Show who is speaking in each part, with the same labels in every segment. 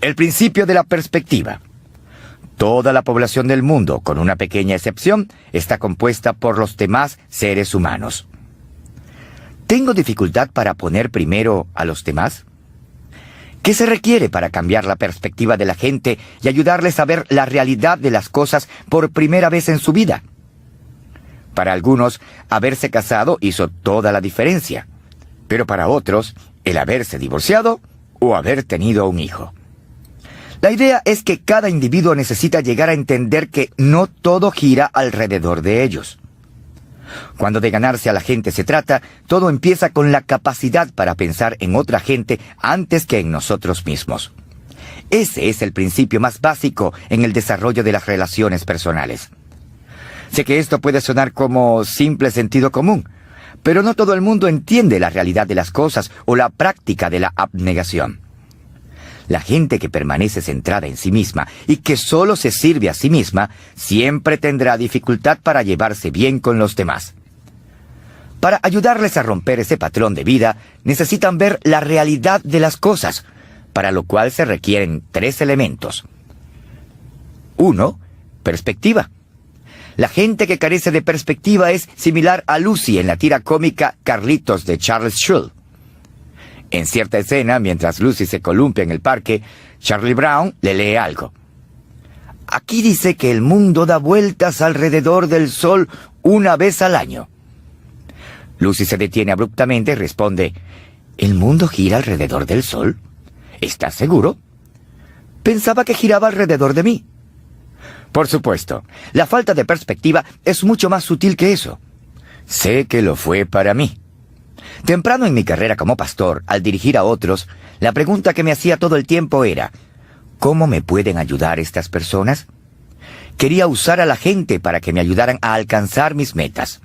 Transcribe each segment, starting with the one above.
Speaker 1: El principio de la perspectiva. Toda la población del mundo, con una pequeña excepción, está compuesta por los demás seres humanos. ¿Tengo dificultad para poner primero a los demás? ¿Qué se requiere para cambiar la perspectiva de la gente y ayudarles a ver la realidad de las cosas por primera vez en su vida? Para algunos, haberse casado hizo toda la diferencia, pero para otros, el haberse divorciado o haber tenido un hijo. La idea es que cada individuo necesita llegar a entender que no todo gira alrededor de ellos. Cuando de ganarse a la gente se trata, todo empieza con la capacidad para pensar en otra gente antes que en nosotros mismos. Ese es el principio más básico en el desarrollo de las relaciones personales. Sé que esto puede sonar como simple sentido común, pero no todo el mundo entiende la realidad de las cosas o la práctica de la abnegación. La gente que permanece centrada en sí misma y que solo se sirve a sí misma, siempre tendrá dificultad para llevarse bien con los demás. Para ayudarles a romper ese patrón de vida, necesitan ver la realidad de las cosas, para lo cual se requieren 3 elementos. 1. Perspectiva. La gente que carece de perspectiva es similar a Lucy en la tira cómica Carlitos de Charles Schulz. En cierta escena, mientras Lucy se columpia en el parque, Charlie Brown le lee algo. Aquí dice que el mundo da vueltas alrededor del sol una vez al año. Lucy se detiene abruptamente y responde, ¿el mundo gira alrededor del sol? ¿Estás seguro? Pensaba que giraba alrededor de mí. Por supuesto, la falta de perspectiva es mucho más sutil que eso. Sé que lo fue para mí. Temprano en mi carrera como pastor, al dirigir a otros, la pregunta que me hacía todo el tiempo era, ¿cómo me pueden ayudar estas personas? Quería usar a la gente para que me ayudaran a alcanzar mis metas.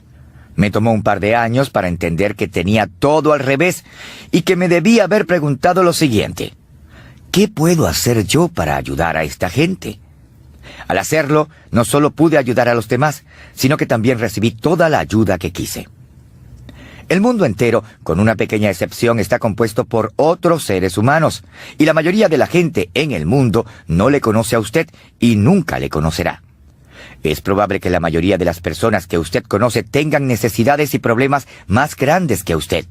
Speaker 1: Me tomó un par de años para entender que tenía todo al revés y que me debía haber preguntado lo siguiente, ¿qué puedo hacer yo para ayudar a esta gente? Al hacerlo, no solo pude ayudar a los demás, sino que también recibí toda la ayuda que quise. El mundo entero, con una pequeña excepción, está compuesto por otros seres humanos, y la mayoría de la gente en el mundo no le conoce a usted y nunca le conocerá. Es probable que la mayoría de las personas que usted conoce tengan necesidades y problemas más grandes que usted.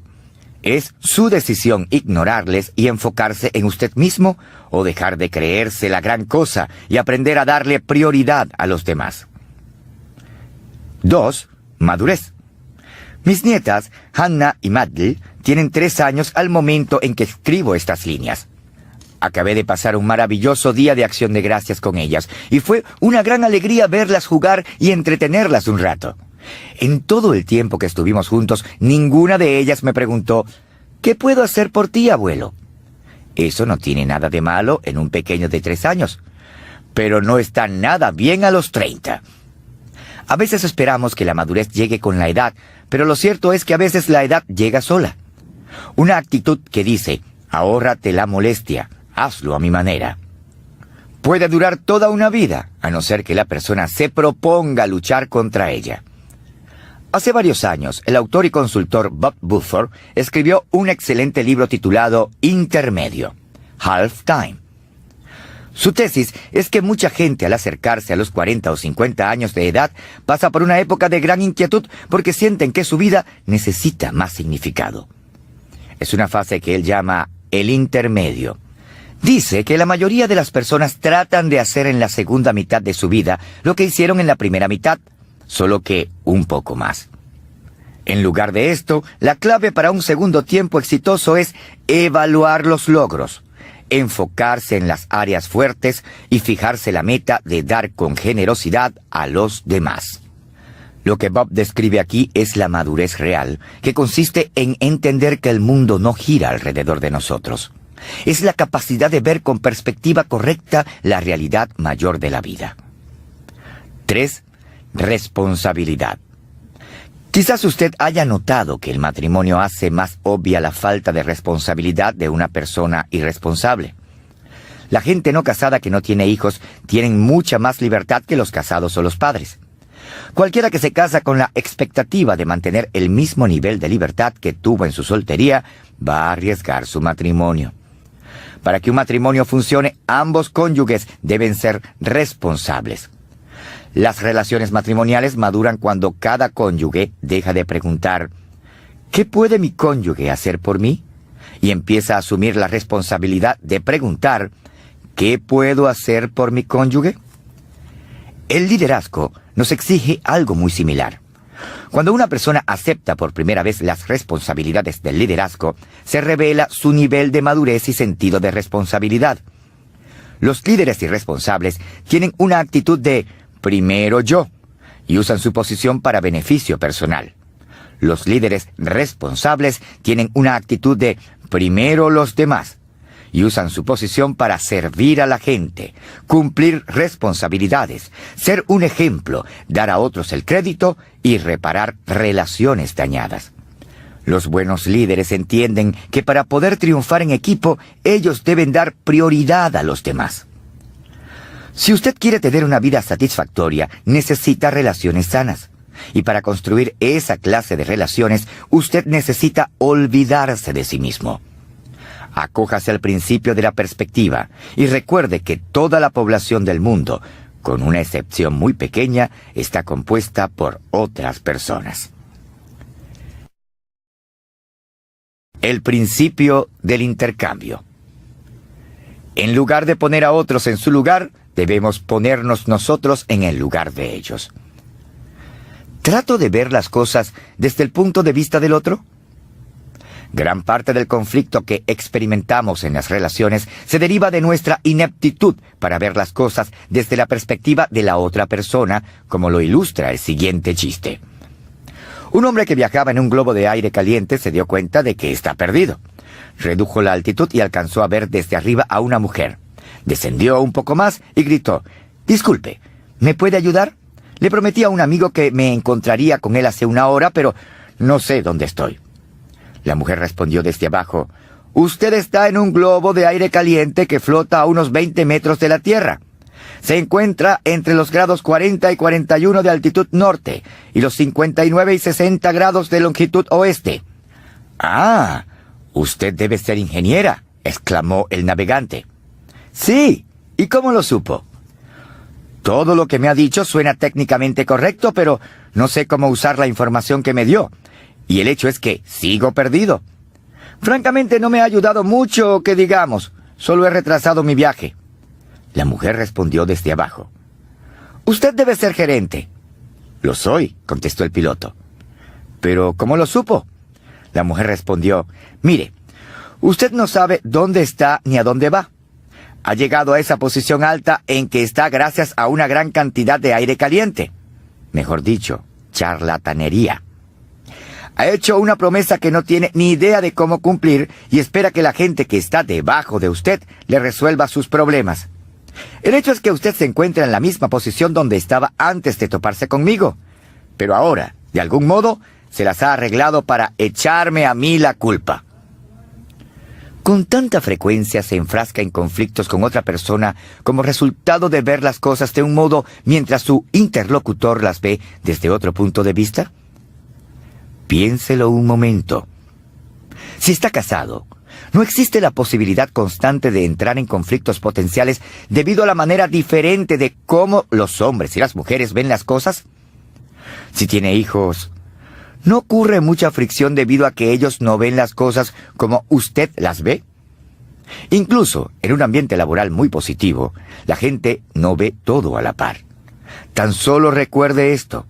Speaker 1: Es su decisión ignorarles y enfocarse en usted mismo o dejar de creerse la gran cosa y aprender a darle prioridad a los demás. 2. Madurez. Mis nietas, Hannah y Maddie, tienen 3 años al momento en que escribo estas líneas. Acabé de pasar un maravilloso día de acción de gracias con ellas, y fue una gran alegría verlas jugar y entretenerlas un rato. En todo el tiempo que estuvimos juntos, ninguna de ellas me preguntó, ¿qué puedo hacer por ti, abuelo? Eso no tiene nada de malo en un pequeño de 3 años, pero no está nada bien a los 30. A veces esperamos que la madurez llegue con la edad, pero lo cierto es que a veces la edad llega sola. Una actitud que dice, ahórrate la molestia, hazlo a mi manera, puede durar toda una vida, a no ser que la persona se proponga luchar contra ella. Hace varios años, el autor y consultor Bob Buford escribió un excelente libro titulado Intermedio, Half Time. Su tesis es que mucha gente al acercarse a los 40 o 50 años de edad pasa por una época de gran inquietud porque sienten que su vida necesita más significado. Es una fase que él llama el intermedio. Dice que la mayoría de las personas tratan de hacer en la segunda mitad de su vida lo que hicieron en la primera mitad, solo que un poco más. En lugar de esto, la clave para un segundo tiempo exitoso es evaluar los logros, enfocarse en las áreas fuertes y fijarse la meta de dar con generosidad a los demás. Lo que Bob describe aquí es la madurez real, que consiste en entender que el mundo no gira alrededor de nosotros. Es la capacidad de ver con perspectiva correcta la realidad mayor de la vida. 3. Responsabilidad. Quizás usted haya notado que el matrimonio hace más obvia la falta de responsabilidad de una persona irresponsable. La gente no casada que no tiene hijos tienen mucha más libertad que los casados o los padres. Cualquiera que se casa con la expectativa de mantener el mismo nivel de libertad que tuvo en su soltería va a arriesgar su matrimonio. Para que un matrimonio funcione, ambos cónyuges deben ser responsables. Las relaciones matrimoniales maduran cuando cada cónyuge deja de preguntar, ¿qué puede mi cónyuge hacer por mí? Y empieza a asumir la responsabilidad de preguntar, ¿qué puedo hacer por mi cónyuge? El liderazgo nos exige algo muy similar. Cuando una persona acepta por primera vez las responsabilidades del liderazgo, se revela su nivel de madurez y sentido de responsabilidad. Los líderes irresponsables tienen una actitud de primero yo y usan su posición para beneficio personal. Los líderes responsables tienen una actitud de primero los demás y usan su posición para servir a la gente, cumplir responsabilidades, ser un ejemplo, dar a otros el crédito y reparar relaciones dañadas. Los buenos líderes entienden que para poder triunfar en equipo, ellos deben dar prioridad a los demás. Si usted quiere tener una vida satisfactoria, necesita relaciones sanas. Y para construir esa clase de relaciones, usted necesita olvidarse de sí mismo. Acójase al principio de la perspectiva y recuerde que toda la población del mundo, con una excepción muy pequeña, está compuesta por otras personas. El principio del intercambio. En lugar de poner a otros en su lugar, debemos ponernos nosotros en el lugar de ellos. ¿Trato de ver las cosas desde el punto de vista del otro? Gran parte del conflicto que experimentamos en las relaciones se deriva de nuestra ineptitud para ver las cosas desde la perspectiva de la otra persona, como lo ilustra el siguiente chiste. Un hombre que viajaba en un globo de aire caliente se dio cuenta de que está perdido. Redujo la altitud y alcanzó a ver desde arriba a una mujer. Descendió un poco más y gritó, «Disculpe, ¿me puede ayudar? Le prometí a un amigo que me encontraría con él hace una hora, pero no sé dónde estoy». La mujer respondió desde abajo, «Usted está en un globo de aire caliente que flota a unos 20 metros de la Tierra. Se encuentra entre los grados 40 y 41 de altitud norte y los 59 y 60 grados de longitud oeste». «Ah, usted debe ser ingeniera», exclamó el navegante. «Sí, ¿y cómo lo supo?» «Todo lo que me ha dicho suena técnicamente correcto, pero no sé cómo usar la información que me dio. Y el hecho es que sigo perdido. Francamente no me ha ayudado mucho, que digamos. Solo he retrasado mi viaje». La mujer respondió desde abajo, «Usted debe ser gerente». «Lo soy», contestó el piloto. «¿Pero cómo lo supo?» La mujer respondió, «Mire, usted no sabe dónde está ni a dónde va. Ha llegado a esa posición alta en que está gracias a una gran cantidad de aire caliente. Mejor dicho, charlatanería. Ha hecho una promesa que no tiene ni idea de cómo cumplir y espera que la gente que está debajo de usted le resuelva sus problemas. El hecho es que usted se encuentra en la misma posición donde estaba antes de toparse conmigo, pero ahora, de algún modo, se las ha arreglado para echarme a mí la culpa». Con tanta frecuencia se enfrasca en conflictos con otra persona como resultado de ver las cosas de un modo mientras su interlocutor las ve desde otro punto de vista. Piénselo un momento. Si está casado, ¿no existe la posibilidad constante de entrar en conflictos potenciales debido a la manera diferente de cómo los hombres y las mujeres ven las cosas? Si tiene hijos, ¿no ocurre mucha fricción debido a que ellos no ven las cosas como usted las ve? Incluso en un ambiente laboral muy positivo, la gente no ve todo a la par. Tan solo recuerde esto.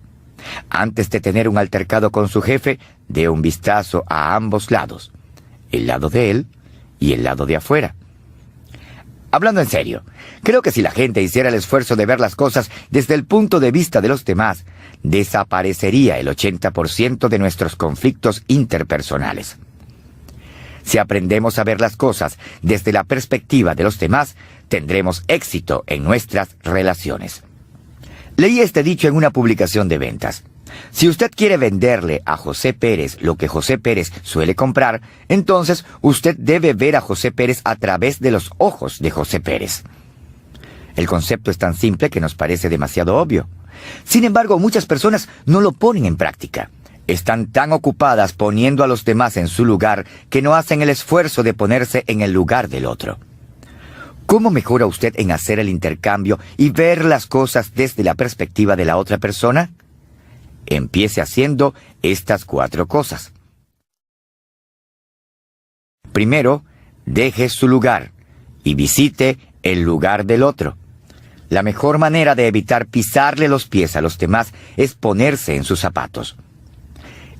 Speaker 1: Antes de tener un altercado con su jefe, dé un vistazo a ambos lados, el lado de él y el lado de afuera. Hablando en serio, creo que si la gente hiciera el esfuerzo de ver las cosas desde el punto de vista de los demás, desaparecería el 80% de nuestros conflictos interpersonales. Si aprendemos a ver las cosas desde la perspectiva de los demás, tendremos éxito en nuestras relaciones. Leí este dicho en una publicación de ventas. Si usted quiere venderle a José Pérez lo que José Pérez suele comprar, entonces usted debe ver a José Pérez a través de los ojos de José Pérez. El concepto es tan simple que nos parece demasiado obvio. Sin embargo, muchas personas no lo ponen en práctica. Están tan ocupadas poniendo a los demás en su lugar que no hacen el esfuerzo de ponerse en el lugar del otro. ¿Cómo mejora usted en hacer el intercambio y ver las cosas desde la perspectiva de la otra persona? Empiece haciendo estas 4 cosas. Primero, deje su lugar y visite el lugar del otro. La mejor manera de evitar pisarle los pies a los demás es ponerse en sus zapatos.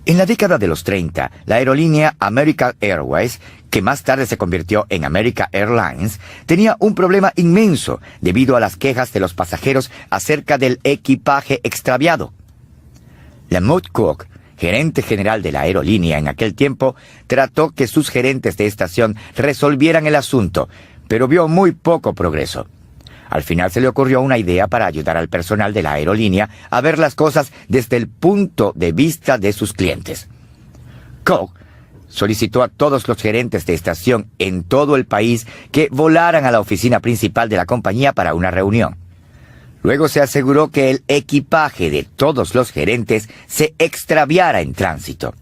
Speaker 1: En la década de los 30, la aerolínea American Airways, que más tarde se convirtió en American Airlines, tenía un problema inmenso debido a las quejas de los pasajeros acerca del equipaje extraviado. Lamont Cook, gerente general de la aerolínea en aquel tiempo, trató que sus gerentes de estación resolvieran el asunto, pero vio muy poco progreso. Al final se le ocurrió una idea para ayudar al personal de la aerolínea a ver las cosas desde el punto de vista de sus clientes. Cook solicitó a todos los gerentes de estación en todo el país que volaran a la oficina principal de la compañía para una reunión. Luego se aseguró que el equipaje de todos los gerentes se extraviara en tránsito.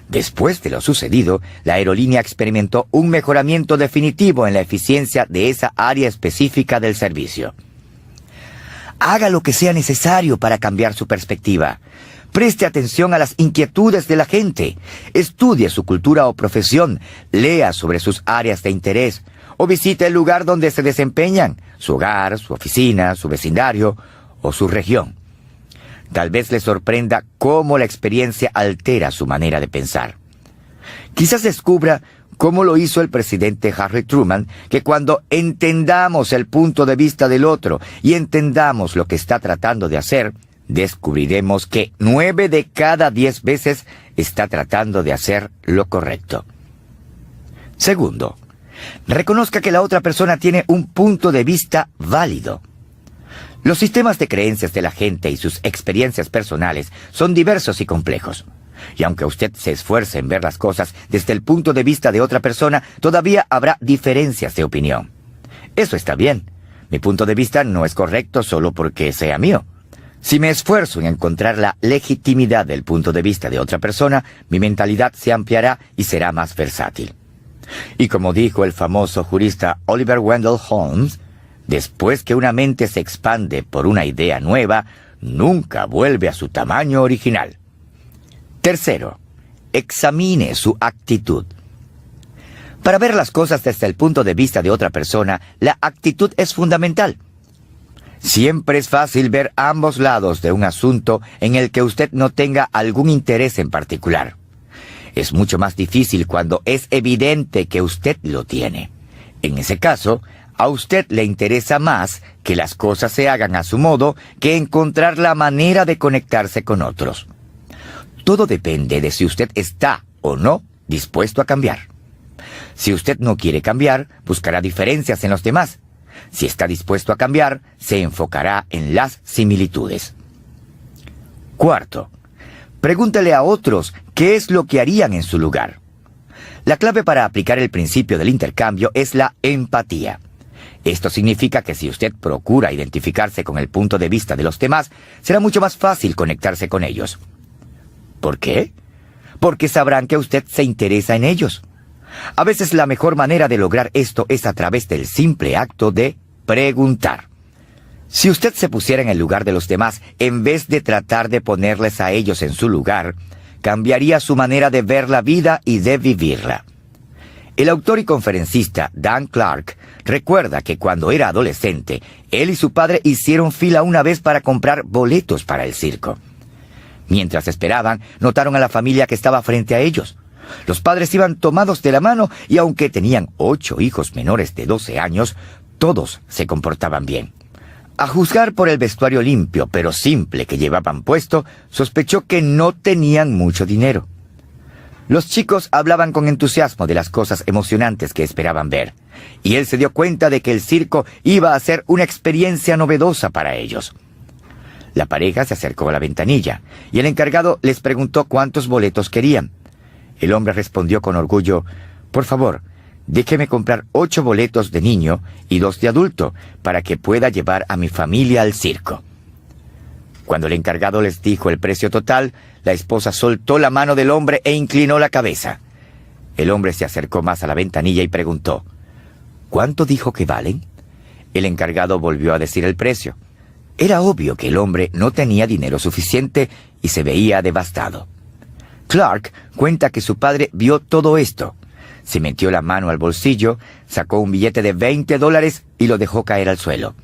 Speaker 1: Después de lo sucedido, la aerolínea experimentó un mejoramiento definitivo en la eficiencia de esa área específica del servicio. Haga lo que sea necesario para cambiar su perspectiva. Preste atención a las inquietudes de la gente. Estudie su cultura o profesión. Lea sobre sus áreas de interés. O visite el lugar donde se desempeñan, su hogar, su oficina, su vecindario o su región. Tal vez le sorprenda cómo la experiencia altera su manera de pensar. Quizás descubra cómo lo hizo el presidente Harry Truman, que cuando entendamos el punto de vista del otro y entendamos lo que está tratando de hacer, descubriremos que 9 de cada 10 veces está tratando de hacer lo correcto. Segundo, reconozca que la otra persona tiene un punto de vista válido. Los sistemas de creencias de la gente y sus experiencias personales son diversos y complejos. Y aunque usted se esfuerce en ver las cosas desde el punto de vista de otra persona, todavía habrá diferencias de opinión. Eso está bien. Mi punto de vista no es correcto solo porque sea mío. Si me esfuerzo en encontrar la legitimidad del punto de vista de otra persona, mi mentalidad se ampliará y será más versátil. Y como dijo el famoso jurista Oliver Wendell Holmes, después que una mente se expande por una idea nueva, nunca vuelve a su tamaño original. Tercero, examine su actitud. Para ver las cosas desde el punto de vista de otra persona, la actitud es fundamental. Siempre es fácil ver ambos lados de un asunto en el que usted no tenga algún interés en particular. Es mucho más difícil cuando es evidente que usted lo tiene. En ese caso, a usted le interesa más que las cosas se hagan a su modo que encontrar la manera de conectarse con otros. Todo depende de si usted está o no dispuesto a cambiar. Si usted no quiere cambiar, buscará diferencias en los demás. Si está dispuesto a cambiar, se enfocará en las similitudes. Cuarto, pregúntele a otros qué es lo que harían en su lugar. La clave para aplicar el principio del intercambio es la empatía. Esto significa que si usted procura identificarse con el punto de vista de los demás, será mucho más fácil conectarse con ellos. ¿Por qué? Porque sabrán que usted se interesa en ellos. A veces la mejor manera de lograr esto es a través del simple acto de preguntar. Si usted se pusiera en el lugar de los demás, en vez de tratar de ponerles a ellos en su lugar, cambiaría su manera de ver la vida y de vivirla. El autor y conferencista Dan Clark recuerda que cuando era adolescente, él y su padre hicieron fila una vez para comprar boletos para el circo. Mientras esperaban, notaron a la familia que estaba frente a ellos. Los padres iban tomados de la mano y aunque tenían 8 hijos menores de 12 años, todos se comportaban bien. A juzgar por el vestuario limpio pero simple que llevaban puesto, sospechó que no tenían mucho dinero. Los chicos hablaban con entusiasmo de las cosas emocionantes que esperaban ver, y él se dio cuenta de que el circo iba a ser una experiencia novedosa para ellos. La pareja se acercó a la ventanilla, y el encargado les preguntó cuántos boletos querían. El hombre respondió con orgullo: «Por favor, déjeme comprar 8 boletos de niño y 2 de adulto, para que pueda llevar a mi familia al circo». Cuando el encargado les dijo el precio total, la esposa soltó la mano del hombre e inclinó la cabeza. El hombre se acercó más a la ventanilla y preguntó: «¿Cuánto dijo que valen?». El encargado volvió a decir el precio. Era obvio que el hombre no tenía dinero suficiente y se veía devastado. Clark cuenta que su padre vio todo esto. Se metió la mano al bolsillo, sacó un billete de $20 y lo dejó caer al suelo.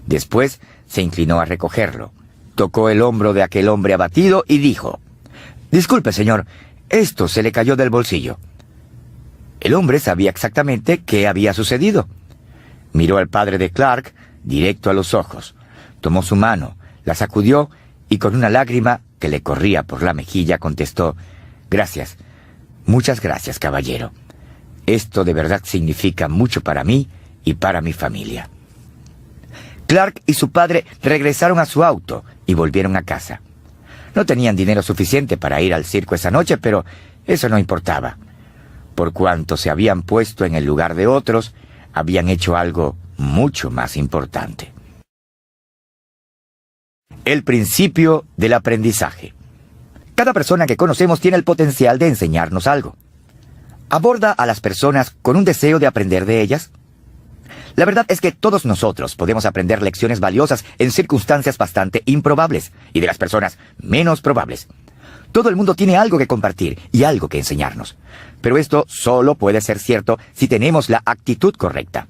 Speaker 1: Después se inclinó a recogerlo. Tocó el hombro de aquel hombre abatido y dijo: «Disculpe, señor, esto se le cayó del bolsillo». El hombre sabía exactamente qué había sucedido. Miró al padre de Clark directo a los ojos. Tomó su mano, la sacudió y con una lágrima que le corría por la mejilla contestó: «Gracias, muchas gracias, caballero. Esto de verdad significa mucho para mí y para mi familia». Clark y su padre regresaron a su auto y volvieron a casa. No tenían dinero suficiente para ir al circo esa noche, pero eso no importaba. Por cuanto se habían puesto en el lugar de otros, habían hecho algo mucho más importante. El principio del aprendizaje. Cada persona que conocemos tiene el potencial de enseñarnos algo. ¿Aborda a las personas con un deseo de aprender de ellas? La verdad es que todos nosotros podemos aprender lecciones valiosas en circunstancias bastante improbables y de las personas menos probables. Todo el mundo tiene algo que compartir y algo que enseñarnos. Pero esto solo puede ser cierto si tenemos la actitud correcta.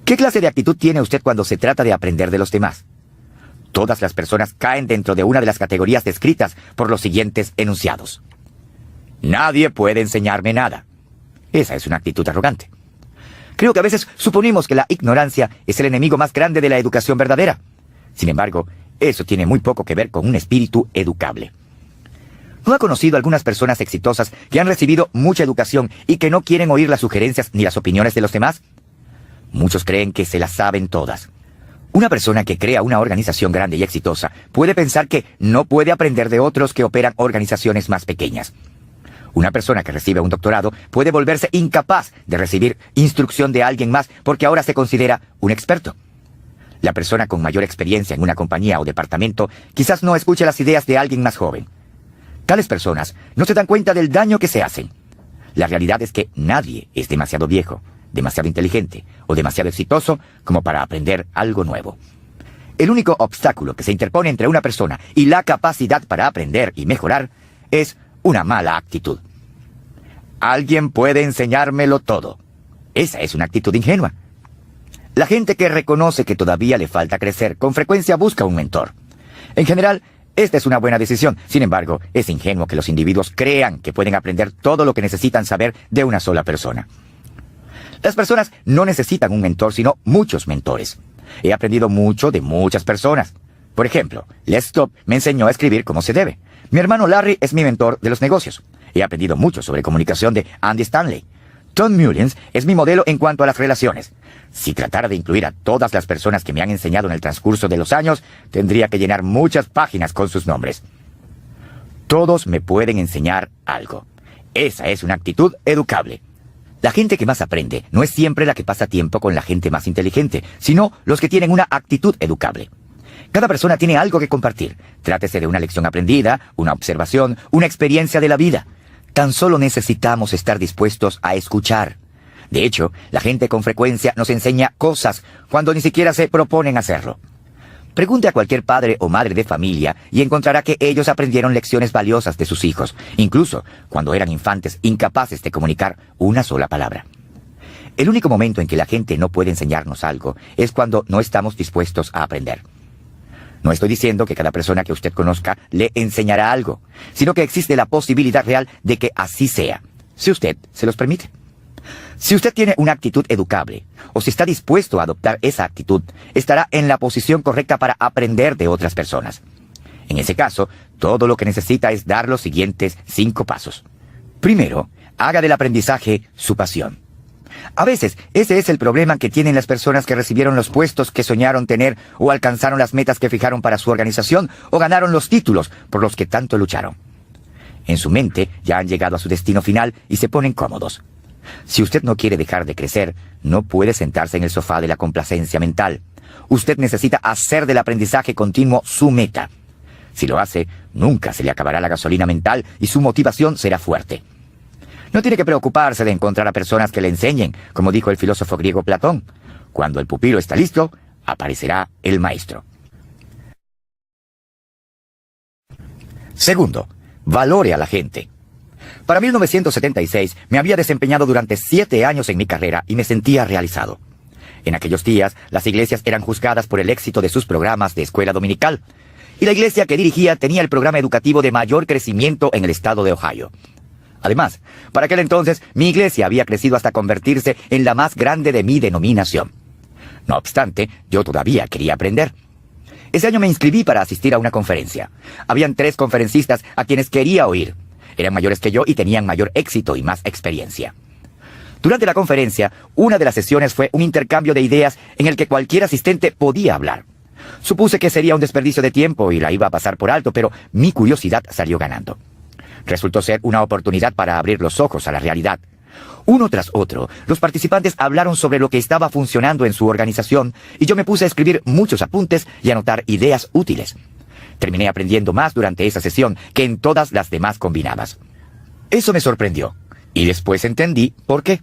Speaker 1: ¿Qué clase de actitud tiene usted cuando se trata de aprender de los demás? Todas las personas caen dentro de una de las categorías descritas por los siguientes enunciados. Nadie puede enseñarme nada. Esa es una actitud arrogante. Creo que a veces suponemos que la ignorancia es el enemigo más grande de la educación verdadera. Sin embargo, eso tiene muy poco que ver con un espíritu educable. ¿No ha conocido algunas personas exitosas que han recibido mucha educación y que no quieren oír las sugerencias ni las opiniones de los demás? Muchos creen que se las saben todas. Una persona que crea una organización grande y exitosa puede pensar que no puede aprender de otros que operan organizaciones más pequeñas. Una persona que recibe un doctorado puede volverse incapaz de recibir instrucción de alguien más porque ahora se considera un experto. La persona con mayor experiencia en una compañía o departamento quizás no escuche las ideas de alguien más joven. Tales personas no se dan cuenta del daño que se hacen. La realidad es que nadie es demasiado viejo, demasiado inteligente o demasiado exitoso como para aprender algo nuevo. El único obstáculo que se interpone entre una persona y la capacidad para aprender y mejorar es una mala actitud. Alguien puede enseñármelo todo. Esa es una actitud ingenua. La gente que reconoce que todavía le falta crecer con frecuencia busca un mentor. En general, esta es una buena decisión. Sin embargo, es ingenuo que los individuos crean que pueden aprender todo lo que necesitan saber de una sola persona. Las personas no necesitan un mentor, sino muchos mentores. He aprendido mucho de muchas personas. Por ejemplo, Les Stop me enseñó a escribir como se debe. Mi hermano Larry es mi mentor de los negocios. He aprendido mucho sobre comunicación de Andy Stanley. Tom Mullins es mi modelo en cuanto a las relaciones. Si tratara de incluir a todas las personas que me han enseñado en el transcurso de los años, tendría que llenar muchas páginas con sus nombres. Todos me pueden enseñar algo. Esa es una actitud educable. La gente que más aprende no es siempre la que pasa tiempo con la gente más inteligente, sino los que tienen una actitud educable. Cada persona tiene algo que compartir. Trátese de una lección aprendida, una observación, una experiencia de la vida. Tan solo necesitamos estar dispuestos a escuchar. De hecho, la gente con frecuencia nos enseña cosas cuando ni siquiera se proponen hacerlo. Pregunte a cualquier padre o madre de familia y encontrará que ellos aprendieron lecciones valiosas de sus hijos, incluso cuando eran infantes incapaces de comunicar una sola palabra. El único momento en que la gente no puede enseñarnos algo es cuando no estamos dispuestos a aprender. No estoy diciendo que cada persona que usted conozca le enseñará algo, sino que existe la posibilidad real de que así sea, si usted se los permite. Si usted tiene una actitud educable, o si está dispuesto a adoptar esa actitud, estará en la posición correcta para aprender de otras personas. En ese caso, todo lo que necesita es dar los siguientes 5 pasos. Primero, haga del aprendizaje su pasión. A veces, ese es el problema que tienen las personas que recibieron los puestos que soñaron tener, o alcanzaron las metas que fijaron para su organización, o ganaron los títulos por los que tanto lucharon. En su mente ya han llegado a su destino final y se ponen cómodos. Si usted no quiere dejar de crecer, no puede sentarse en el sofá de la complacencia mental. Usted necesita hacer del aprendizaje continuo su meta. Si lo hace, nunca se le acabará la gasolina mental y su motivación será fuerte. No tiene que preocuparse de encontrar a personas que le enseñen, como dijo el filósofo griego Platón. Cuando el pupilo está listo, aparecerá el maestro. Segundo, valore a la gente. Para 1976 me había desempeñado durante 7 años en mi carrera y me sentía realizado. En aquellos días, las iglesias eran juzgadas por el éxito de sus programas de escuela dominical, y la iglesia que dirigía tenía el programa educativo de mayor crecimiento en el estado de Ohio. Además, para aquel entonces, mi iglesia había crecido hasta convertirse en la más grande de mi denominación. No obstante, yo todavía quería aprender. Ese año me inscribí para asistir a una conferencia. Habían 3 conferencistas a quienes quería oír. Eran mayores que yo y tenían mayor éxito y más experiencia. Durante la conferencia, una de las sesiones fue un intercambio de ideas en el que cualquier asistente podía hablar. Supuse que sería un desperdicio de tiempo y la iba a pasar por alto, pero mi curiosidad salió ganando. Resultó ser una oportunidad para abrir los ojos a la realidad. Uno tras otro, los participantes hablaron sobre lo que estaba funcionando en su organización y yo me puse a escribir muchos apuntes y anotar ideas útiles. Terminé aprendiendo más durante esa sesión que en todas las demás combinadas. Eso me sorprendió y después entendí por qué.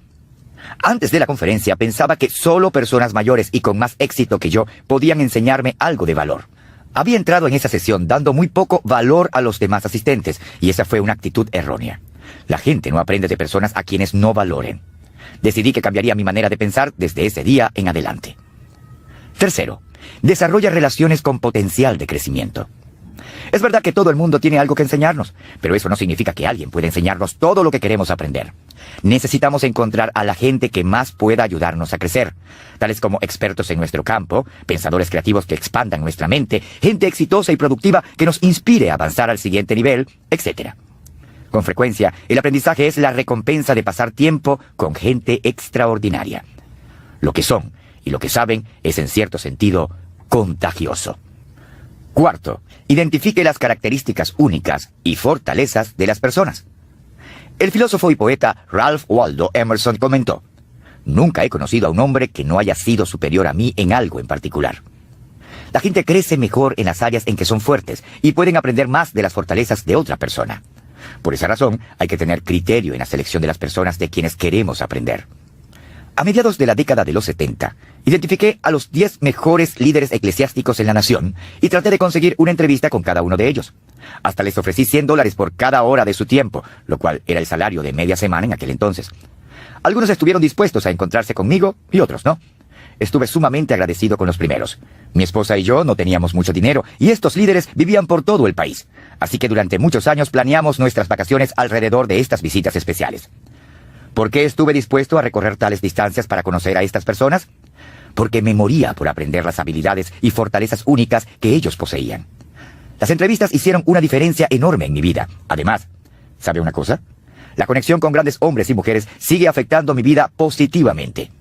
Speaker 1: Antes de la conferencia pensaba que solo personas mayores y con más éxito que yo podían enseñarme algo de valor. Había entrado en esa sesión dando muy poco valor a los demás asistentes y esa fue una actitud errónea. La gente no aprende de personas a quienes no valoren. Decidí que cambiaría mi manera de pensar desde ese día en adelante. Tercero, desarrolla relaciones con potencial de crecimiento. Es verdad que todo el mundo tiene algo que enseñarnos, pero eso no significa que alguien pueda enseñarnos todo lo que queremos aprender. Necesitamos encontrar a la gente que más pueda ayudarnos a crecer, tales como expertos en nuestro campo, pensadores creativos que expandan nuestra mente, gente exitosa y productiva que nos inspire a avanzar al siguiente nivel, etc. Con frecuencia, el aprendizaje es la recompensa de pasar tiempo con gente extraordinaria. Lo que son y lo que saben es en cierto sentido contagioso. Cuarto, identifique las características únicas y fortalezas de las personas. El filósofo y poeta Ralph Waldo Emerson comentó: «Nunca he conocido a un hombre que no haya sido superior a mí en algo en particular». La gente crece mejor en las áreas en que son fuertes y pueden aprender más de las fortalezas de otra persona. Por esa razón, hay que tener criterio en la selección de las personas de quienes queremos aprender. A mediados de la década de los 70, identifiqué a los 10 mejores líderes eclesiásticos en la nación y traté de conseguir una entrevista con cada uno de ellos. Hasta les ofrecí $100 por cada hora de su tiempo, lo cual era el salario de media semana en aquel entonces. Algunos estuvieron dispuestos a encontrarse conmigo y otros no. Estuve sumamente agradecido con los primeros. Mi esposa y yo no teníamos mucho dinero y estos líderes vivían por todo el país. Así que durante muchos años planeamos nuestras vacaciones alrededor de estas visitas especiales. ¿Por qué estuve dispuesto a recorrer tales distancias para conocer a estas personas? Porque me moría por aprender las habilidades y fortalezas únicas que ellos poseían. Las entrevistas hicieron una diferencia enorme en mi vida. Además, ¿sabe una cosa? La conexión con grandes hombres y mujeres sigue afectando mi vida positivamente.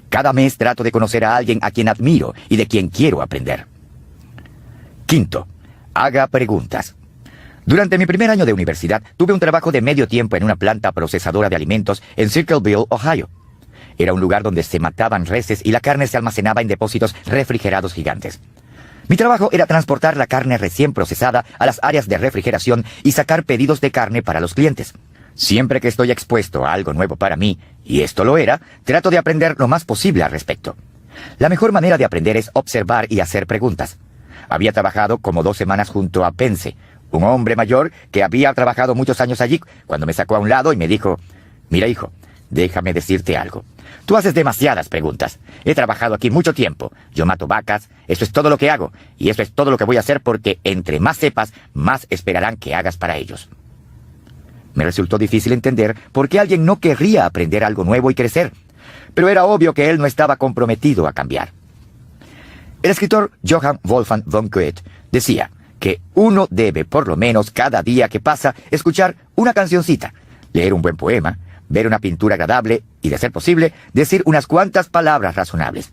Speaker 1: Cada mes trato de conocer a alguien a quien admiro y de quien quiero aprender. Quinto, haga preguntas. Durante mi primer año de universidad, tuve un trabajo de medio tiempo en una planta procesadora de alimentos en Circleville, Ohio. Era un lugar donde se mataban reses y la carne se almacenaba en depósitos refrigerados gigantes. Mi trabajo era transportar la carne recién procesada a las áreas de refrigeración y sacar pedidos de carne para los clientes. Siempre que estoy expuesto a algo nuevo para mí, y esto lo era, trato de aprender lo más posible al respecto. La mejor manera de aprender es observar y hacer preguntas. Había trabajado como 2 semanas junto a Pence, un hombre mayor que había trabajado muchos años allí, cuando me sacó a un lado y me dijo: «Mira, hijo, déjame decirte algo. Tú haces demasiadas preguntas. He trabajado aquí mucho tiempo. Yo mato vacas. Eso es todo lo que hago. Y eso es todo lo que voy a hacer porque entre más sepas, más esperarán que hagas para ellos». Me resultó difícil entender por qué alguien no querría aprender algo nuevo y crecer. Pero era obvio que él no estaba comprometido a cambiar. El escritor Johann Wolfgang von Goethe decía que uno debe, por lo menos cada día que pasa, escuchar una cancioncita, leer un buen poema, ver una pintura agradable y, de ser posible, decir unas cuantas palabras razonables.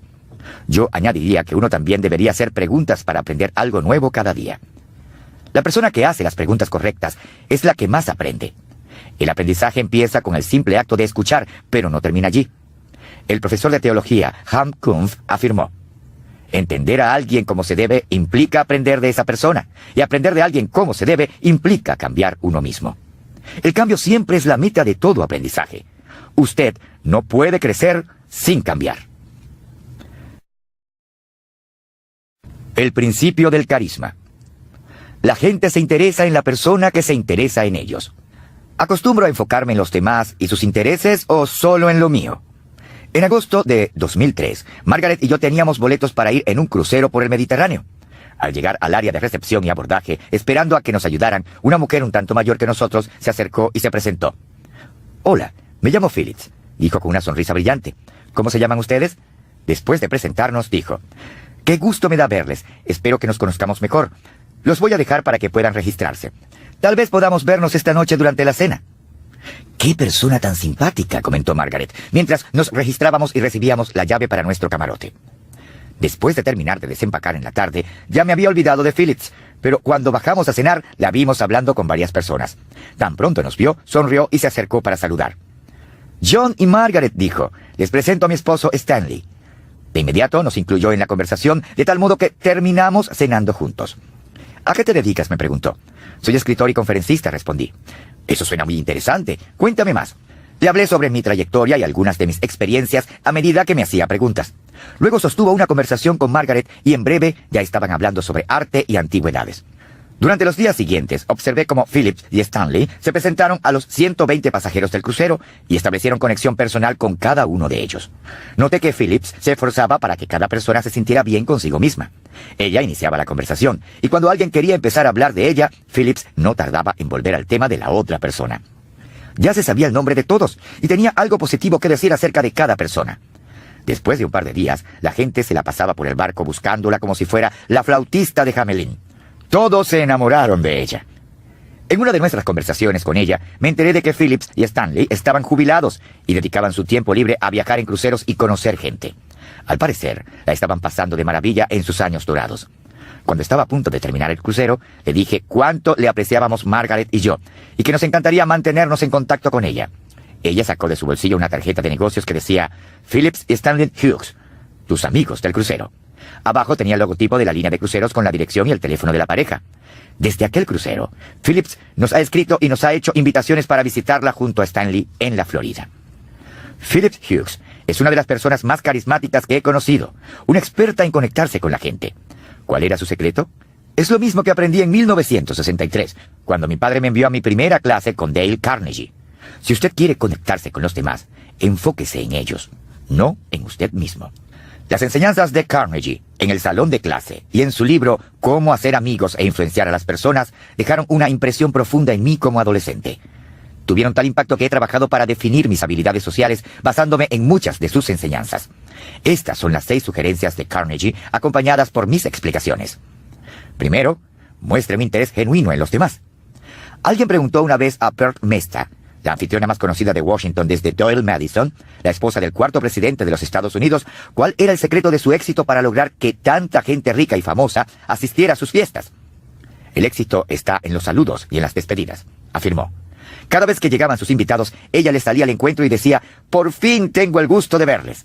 Speaker 1: Yo añadiría que uno también debería hacer preguntas para aprender algo nuevo cada día. La persona que hace las preguntas correctas es la que más aprende. El aprendizaje empieza con el simple acto de escuchar, pero no termina allí. El profesor de teología, Hans Kumpf, afirmó: «Entender a alguien como se debe implica aprender de esa persona, y aprender de alguien como se debe implica cambiar uno mismo». El cambio siempre es la meta de todo aprendizaje. Usted no puede crecer sin cambiar. El principio del carisma. La gente se interesa en la persona que se interesa en ellos. ¿Acostumbro a enfocarme en los demás y sus intereses o solo en lo mío? En agosto de 2003, Margaret y yo teníamos boletos para ir en un crucero por el Mediterráneo. Al llegar al área de recepción y abordaje, esperando a que nos ayudaran, una mujer un tanto mayor que nosotros se acercó y se presentó. «Hola, me llamo Phillips», dijo con una sonrisa brillante. «¿Cómo se llaman ustedes?». Después de presentarnos, dijo: «Qué gusto me da verles. Espero que nos conozcamos mejor. Los voy a dejar para que puedan registrarse. Tal vez podamos vernos esta noche durante la cena». «¡Qué persona tan simpática!», comentó Margaret, mientras nos registrábamos y recibíamos la llave para nuestro camarote. Después de terminar de desempacar en la tarde, ya me había olvidado de Phillips, pero cuando bajamos a cenar, la vimos hablando con varias personas. Tan pronto nos vio, sonrió y se acercó para saludar. «John y Margaret», dijo, «les presento a mi esposo Stanley». De inmediato nos incluyó en la conversación, de tal modo que terminamos cenando juntos. «¿A qué te dedicas?», me preguntó. «Soy escritor y conferencista», respondí. «Eso suena muy interesante. Cuéntame más». Le hablé sobre mi trayectoria y algunas de mis experiencias a medida que me hacía preguntas. Luego sostuvo una conversación con Margaret y en breve ya estaban hablando sobre arte y antigüedades. Durante los días siguientes observé cómo Phillips y Stanley se presentaron a los 120 pasajeros del crucero y establecieron conexión personal con cada uno de ellos. Noté que Phillips se esforzaba para que cada persona se sintiera bien consigo misma. Ella iniciaba la conversación y cuando alguien quería empezar a hablar de ella, Phillips no tardaba en volver al tema de la otra persona. Ya se sabía el nombre de todos y tenía algo positivo que decir acerca de cada persona. Después de un par de días, la gente se la pasaba por el barco buscándola como si fuera la flautista de Hamelin. Todos se enamoraron de ella. En una de nuestras conversaciones con ella, me enteré de que Phillips y Stanley estaban jubilados y dedicaban su tiempo libre a viajar en cruceros y conocer gente. Al parecer, la estaban pasando de maravilla en sus años dorados. Cuando estaba a punto de terminar el crucero, le dije cuánto le apreciábamos Margaret y yo, y que nos encantaría mantenernos en contacto con ella. Ella sacó de su bolsillo una tarjeta de negocios que decía Phillips y Stanley Hughes, tus amigos del crucero. Abajo tenía el logotipo de la línea de cruceros con la dirección y el teléfono de la pareja. Desde aquel crucero, Phillips nos ha escrito y nos ha hecho invitaciones para visitarla junto a Stanley en la Florida. Phillips Hughes es una de las personas más carismáticas que he conocido, una experta en conectarse con la gente. ¿Cuál era su secreto? Es lo mismo que aprendí en 1963, cuando mi padre me envió a mi primera clase con Dale Carnegie. Si usted quiere conectarse con los demás, enfóquese en ellos, no en usted mismo. Las enseñanzas de Carnegie, en el salón de clase y en su libro Cómo hacer amigos e influenciar a las personas, dejaron una impresión profunda en mí como adolescente. Tuvieron tal impacto que he trabajado para definir mis habilidades sociales basándome en muchas de sus enseñanzas. Estas son las 6 sugerencias de Carnegie, acompañadas por mis explicaciones. Primero, muestre un interés genuino en los demás. Alguien preguntó una vez a Perth Mesta, la anfitriona más conocida de Washington desde Doyle Madison, la esposa del 4º presidente de los Estados Unidos, cuál era el secreto de su éxito para lograr que tanta gente rica y famosa asistiera a sus fiestas. El éxito está en los saludos y en las despedidas, afirmó. Cada vez que llegaban sus invitados, ella les salía al encuentro y decía, «Por fin tengo el gusto de verles».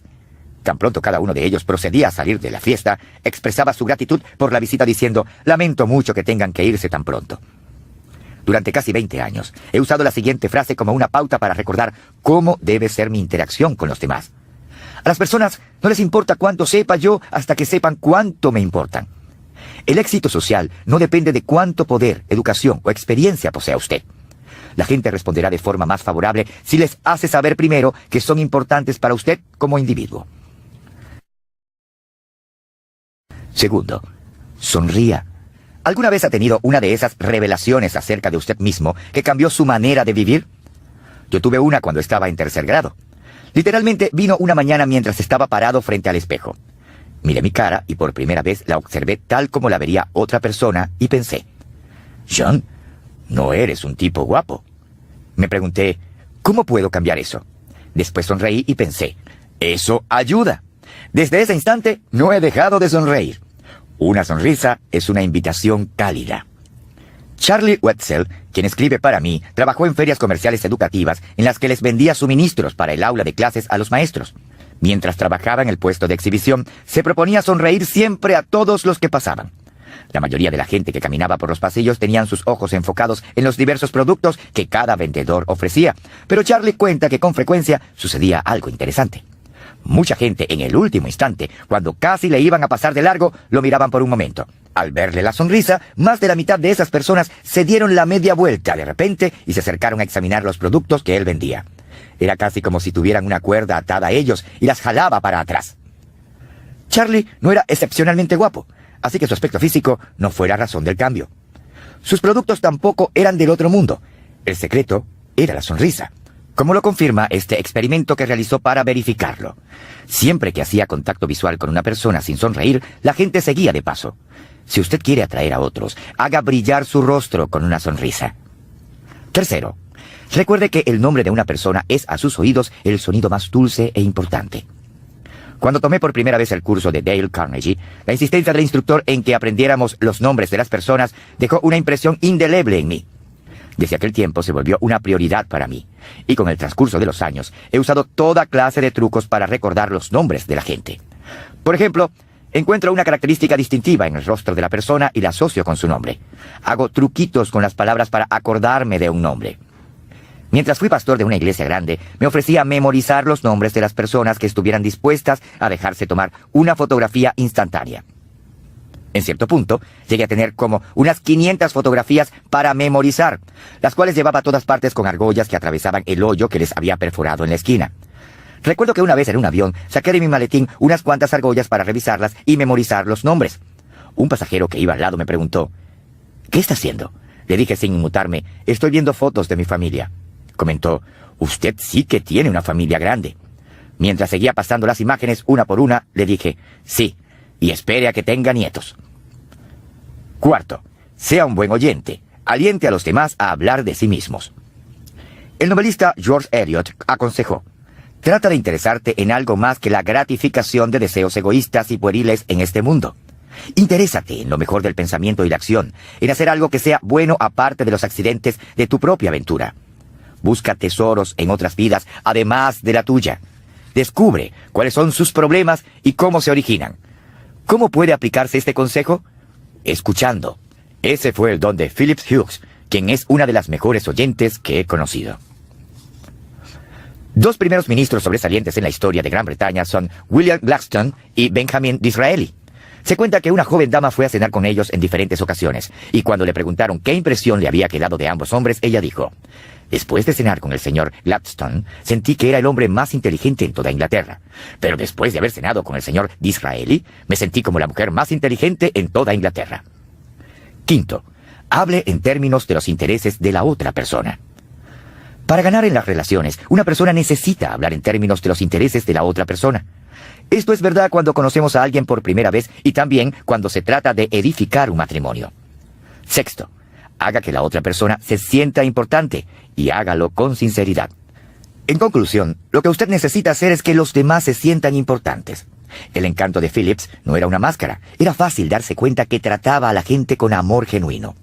Speaker 1: Tan pronto cada uno de ellos procedía a salir de la fiesta, expresaba su gratitud por la visita diciendo, «Lamento mucho que tengan que irse tan pronto». Durante casi 20 años, he usado la siguiente frase como una pauta para recordar cómo debe ser mi interacción con los demás. A las personas no les importa cuánto sepa yo hasta que sepan cuánto me importan. El éxito social no depende de cuánto poder, educación o experiencia posea usted. La gente responderá de forma más favorable si les hace saber primero que son importantes para usted como individuo. Segundo, sonría. ¿Alguna vez ha tenido una de esas revelaciones acerca de usted mismo que cambió su manera de vivir? Yo tuve una cuando estaba en 3er grado. Literalmente vino una mañana mientras estaba parado frente al espejo. Miré mi cara y por primera vez la observé tal como la vería otra persona y pensé, «John, no eres un tipo guapo». Me pregunté, ¿cómo puedo cambiar eso? Después sonreí y pensé, «Eso ayuda». Desde ese instante no he dejado de sonreír. Una sonrisa es una invitación cálida. Charlie Wetzel, quien escribe para mí, trabajó en ferias comerciales educativas en las que les vendía suministros para el aula de clases a los maestros. Mientras trabajaba en el puesto de exhibición, se proponía sonreír siempre a todos los que pasaban. La mayoría de la gente que caminaba por los pasillos tenían sus ojos enfocados en los diversos productos que cada vendedor ofrecía, pero Charlie cuenta que con frecuencia sucedía algo interesante. Mucha gente en el último instante, cuando casi le iban a pasar de largo, lo miraban por un momento. Al verle la sonrisa, más de la mitad de esas personas se dieron la media vuelta de repente y se acercaron a examinar los productos que él vendía. Era casi como si tuvieran una cuerda atada a ellos y las jalaba para atrás. Charlie no era excepcionalmente guapo, así que su aspecto físico no fue la razón del cambio. Sus productos tampoco eran del otro mundo. El secreto era la sonrisa, como lo confirma este experimento que realizó para verificarlo. Siempre que hacía contacto visual con una persona sin sonreír, la gente seguía de paso. Si usted quiere atraer a otros, haga brillar su rostro con una sonrisa. Tercero, recuerde que el nombre de una persona es a sus oídos el sonido más dulce e importante. Cuando tomé por primera vez el curso de Dale Carnegie, la insistencia del instructor en que aprendiéramos los nombres de las personas dejó una impresión indeleble en mí. Desde aquel tiempo se volvió una prioridad para mí, y con el transcurso de los años he usado toda clase de trucos para recordar los nombres de la gente. Por ejemplo, encuentro una característica distintiva en el rostro de la persona y la asocio con su nombre. Hago truquitos con las palabras para acordarme de un nombre. Mientras fui pastor de una iglesia grande, me ofrecía a memorizar los nombres de las personas que estuvieran dispuestas a dejarse tomar una fotografía instantánea. En cierto punto, llegué a tener como unas 500 fotografías para memorizar, las cuales llevaba a todas partes con argollas que atravesaban el hoyo que les había perforado en la esquina. Recuerdo que una vez en un avión saqué de mi maletín unas cuantas argollas para revisarlas y memorizar los nombres. Un pasajero que iba al lado me preguntó, ¿qué está haciendo? Le dije sin inmutarme, estoy viendo fotos de mi familia. Comentó, usted sí que tiene una familia grande. Mientras seguía pasando las imágenes una por una, le dije, sí, y espere a que tenga nietos. Cuarto, sea un buen oyente. Aliente a los demás a hablar de sí mismos. El novelista George Eliot aconsejó, trata de interesarte en algo más que la gratificación de deseos egoístas y pueriles en este mundo. Interésate en lo mejor del pensamiento y la acción, en hacer algo que sea bueno aparte de los accidentes de tu propia aventura. Busca tesoros en otras vidas, además de la tuya. Descubre cuáles son sus problemas y cómo se originan. ¿Cómo puede aplicarse este consejo? Escuchando. Ese fue el don de Philip Hughes, quien es una de las mejores oyentes que he conocido. Dos primeros ministros sobresalientes en la historia de Gran Bretaña son William Gladstone y Benjamin Disraeli. Se cuenta que una joven dama fue a cenar con ellos en diferentes ocasiones, y cuando le preguntaron qué impresión le había quedado de ambos hombres, ella dijo, después de cenar con el señor Gladstone, sentí que era el hombre más inteligente en toda Inglaterra. Pero después de haber cenado con el señor Disraeli, me sentí como la mujer más inteligente en toda Inglaterra. Quinto, hable en términos de los intereses de la otra persona. Para ganar en las relaciones, una persona necesita hablar en términos de los intereses de la otra persona. Esto es verdad cuando conocemos a alguien por primera vez y también cuando se trata de edificar un matrimonio. Sexto, haga que la otra persona se sienta importante y hágalo con sinceridad. En conclusión, lo que usted necesita hacer es que los demás se sientan importantes. El encanto de Phillips no era una máscara, era fácil darse cuenta que trataba a la gente con amor genuino.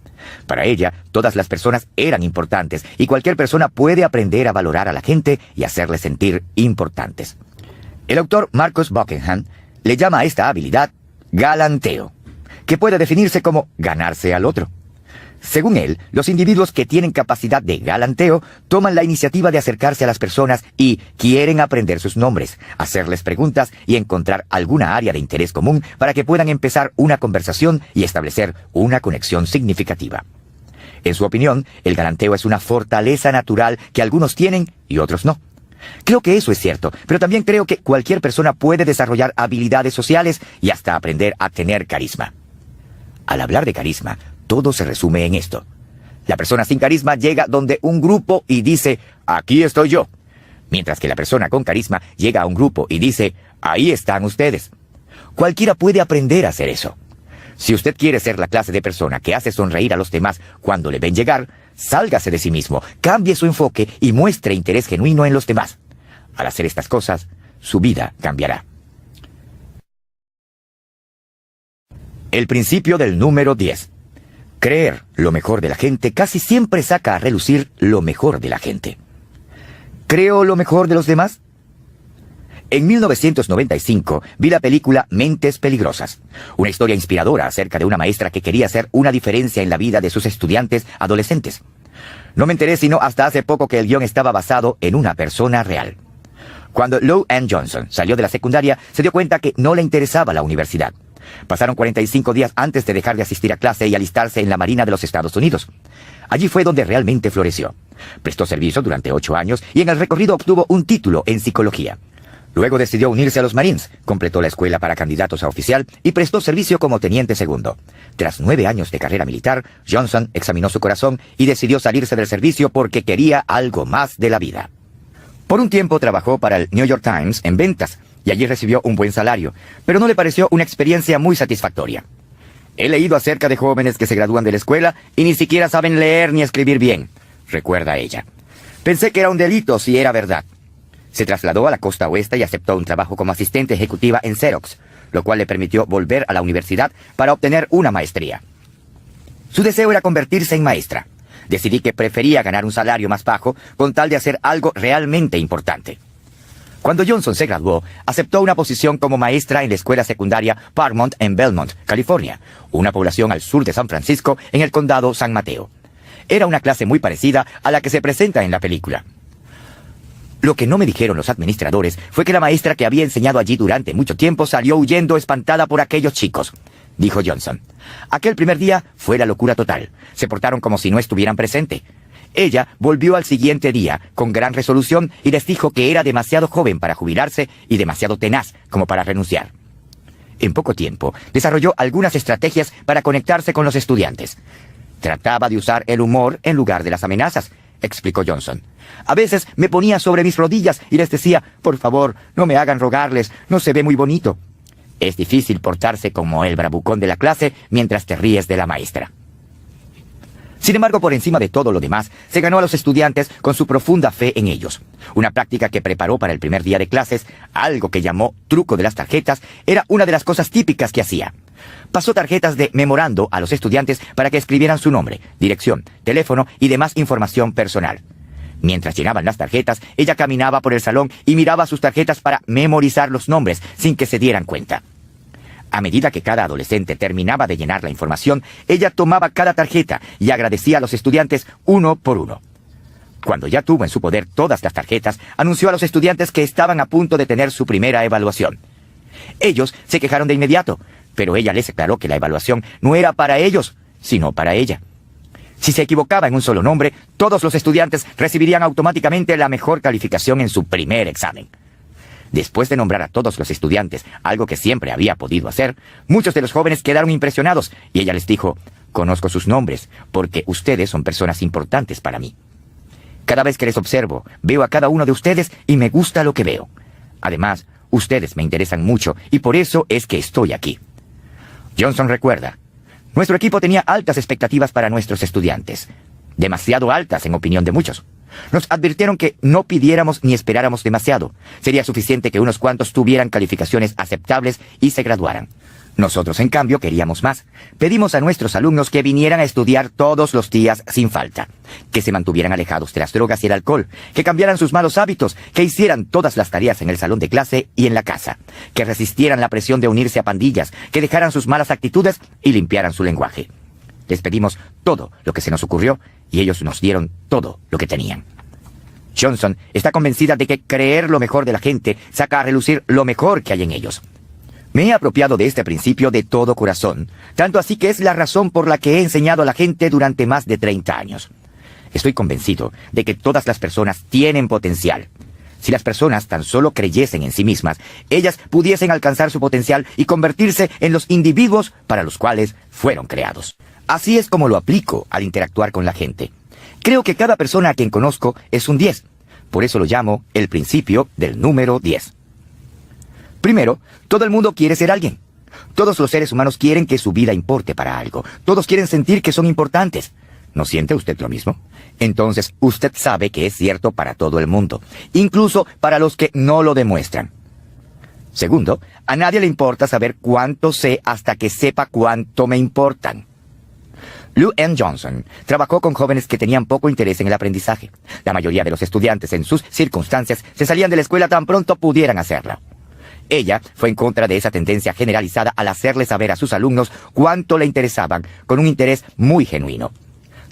Speaker 1: Para ella, todas las personas eran importantes y cualquier persona puede aprender a valorar a la gente y hacerles sentir importantes. El autor Marcus Buckingham le llama a esta habilidad galanteo, que puede definirse como ganarse al otro. Según él, los individuos que tienen capacidad de galanteo toman la iniciativa de acercarse a las personas y quieren aprender sus nombres, hacerles preguntas y encontrar alguna área de interés común para que puedan empezar una conversación y establecer una conexión significativa. En su opinión, el galanteo es una fortaleza natural que algunos tienen y otros no. Creo que eso es cierto, pero también creo que cualquier persona puede desarrollar habilidades sociales y hasta aprender a tener carisma. Al hablar de carisma, todo se resume en esto. La persona sin carisma llega donde un grupo y dice, aquí estoy yo. Mientras que la persona con carisma llega a un grupo y dice, ahí están ustedes. Cualquiera puede aprender a hacer eso. Si usted quiere ser la clase de persona que hace sonreír a los demás cuando le ven llegar, sálgase de sí mismo, cambie su enfoque y muestre interés genuino en los demás. Al hacer estas cosas, su vida cambiará. El principio del número 10. Creer lo mejor de la gente casi siempre saca a relucir lo mejor de la gente. ¿Creo lo mejor de los demás? En 1995 vi la película Mentes Peligrosas, una historia inspiradora acerca de una maestra que quería hacer una diferencia en la vida de sus estudiantes adolescentes. No me enteré sino hasta hace poco que el guión estaba basado en una persona real. Cuando Lou Ann Johnson salió de la secundaria, se dio cuenta que no le interesaba la universidad. Pasaron 45 días antes de dejar de asistir a clase y alistarse en la Marina de los Estados Unidos. Allí fue donde realmente floreció. Prestó servicio durante 8 años y en el recorrido obtuvo un título en psicología. Luego decidió unirse a los Marines, completó la escuela para candidatos a oficial y prestó servicio como teniente segundo. Tras 9 años de carrera militar, Johnson examinó su corazón y decidió salirse del servicio porque quería algo más de la vida. Por un tiempo trabajó para el New York Times en ventas y allí recibió un buen salario, pero no le pareció una experiencia muy satisfactoria. He leído acerca de jóvenes que se gradúan de la escuela y ni siquiera saben leer ni escribir bien, recuerda ella. Pensé que era un delito si era verdad. Se trasladó a la costa oeste y aceptó un trabajo como asistente ejecutiva en Xerox, lo cual le permitió volver a la universidad para obtener una maestría. Su deseo era convertirse en maestra. Decidí que prefería ganar un salario más bajo con tal de hacer algo realmente importante. Cuando Johnson se graduó, aceptó una posición como maestra en la escuela secundaria Parmont en Belmont, California, una población al sur de San Francisco en el condado San Mateo. Era una clase muy parecida a la que se presenta en la película. Lo que no me dijeron los administradores fue que la maestra que había enseñado allí durante mucho tiempo salió huyendo espantada por aquellos chicos, dijo Johnson. Aquel primer día fue la locura total. Se portaron como si no estuvieran presentes. Ella volvió al siguiente día con gran resolución y les dijo que era demasiado joven para jubilarse y demasiado tenaz como para renunciar. En poco tiempo, desarrolló algunas estrategias para conectarse con los estudiantes. Trataba de usar el humor en lugar de las amenazas, explicó Johnson. A veces me ponía sobre mis rodillas y les decía, por favor, no me hagan rogarles, no se ve muy bonito. Es difícil portarse como el bravucón de la clase mientras te ríes de la maestra. Sin embargo, por encima de todo lo demás, se ganó a los estudiantes con su profunda fe en ellos. Una práctica que preparó para el primer día de clases, algo que llamó truco de las tarjetas, era una de las cosas típicas que hacía. Pasó tarjetas de memorando a los estudiantes para que escribieran su nombre, dirección, teléfono y demás información personal. Mientras llenaban las tarjetas, ella caminaba por el salón y miraba sus tarjetas para memorizar los nombres sin que se dieran cuenta. A medida que cada adolescente terminaba de llenar la información, ella tomaba cada tarjeta y agradecía a los estudiantes uno por uno. Cuando ya tuvo en su poder todas las tarjetas, anunció a los estudiantes que estaban a punto de tener su primera evaluación. Ellos se quejaron de inmediato, pero ella les aclaró que la evaluación no era para ellos, sino para ella. Si se equivocaba en un solo nombre, todos los estudiantes recibirían automáticamente la mejor calificación en su primer examen. Después de nombrar a todos los estudiantes, algo que siempre había podido hacer, muchos de los jóvenes quedaron impresionados y ella les dijo, conozco sus nombres porque ustedes son personas importantes para mí. Cada vez que les observo, veo a cada uno de ustedes y me gusta lo que veo. Además, ustedes me interesan mucho y por eso es que estoy aquí. Johnson recuerda, nuestro equipo tenía altas expectativas para nuestros estudiantes, demasiado altas en opinión de muchos. Nos advirtieron que no pidiéramos ni esperáramos demasiado. Sería suficiente que unos cuantos tuvieran calificaciones aceptables y se graduaran. Nosotros, en cambio, queríamos más. Pedimos a nuestros alumnos que vinieran a estudiar todos los días sin falta, que se mantuvieran alejados de las drogas y el alcohol, que cambiaran sus malos hábitos, que hicieran todas las tareas en el salón de clase y en la casa, que resistieran la presión de unirse a pandillas, que dejaran sus malas actitudes y limpiaran su lenguaje. Les pedimos todo lo que se nos ocurrió y ellos nos dieron todo lo que tenían. Johnson está convencida de que creer lo mejor de la gente saca a relucir lo mejor que hay en ellos. Me he apropiado de este principio de todo corazón, tanto así que es la razón por la que he enseñado a la gente durante más de 30 años. Estoy convencido de que todas las personas tienen potencial. Si las personas tan solo creyesen en sí mismas, ellas pudiesen alcanzar su potencial y convertirse en los individuos para los cuales fueron creados. Así es como lo aplico al interactuar con la gente. Creo que cada persona a quien conozco es un 10. Por eso lo llamo el principio del número 10. Primero, todo el mundo quiere ser alguien. Todos los seres humanos quieren que su vida importe para algo. Todos quieren sentir que son importantes. ¿No siente usted lo mismo? Entonces, usted sabe que es cierto para todo el mundo, incluso para los que no lo demuestran. Segundo, a nadie le importa saber cuánto sé hasta que sepa cuánto me importan. Lou Ann Johnson trabajó con jóvenes que tenían poco interés en el aprendizaje. La mayoría de los estudiantes en sus circunstancias se salían de la escuela tan pronto pudieran hacerla. Ella fue en contra de esa tendencia generalizada al hacerle saber a sus alumnos cuánto le interesaban, con un interés muy genuino.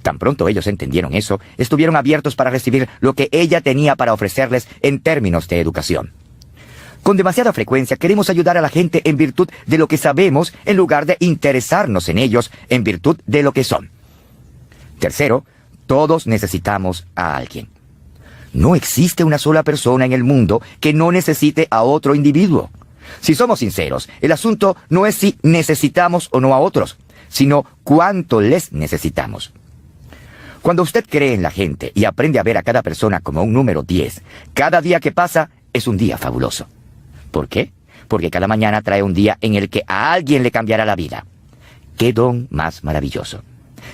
Speaker 1: Tan pronto ellos entendieron eso, estuvieron abiertos para recibir lo que ella tenía para ofrecerles en términos de educación. Con demasiada frecuencia queremos ayudar a la gente en virtud de lo que sabemos en lugar de interesarnos en ellos en virtud de lo que son. Tercero, todos necesitamos a alguien. No existe una sola persona en el mundo que no necesite a otro individuo. Si somos sinceros, el asunto no es si necesitamos o no a otros, sino cuánto les necesitamos. Cuando usted cree en la gente y aprende a ver a cada persona como un número 10, cada día que pasa es un día fabuloso. ¿Por qué? Porque cada mañana trae un día en el que a alguien le cambiará la vida. ¡Qué don más maravilloso!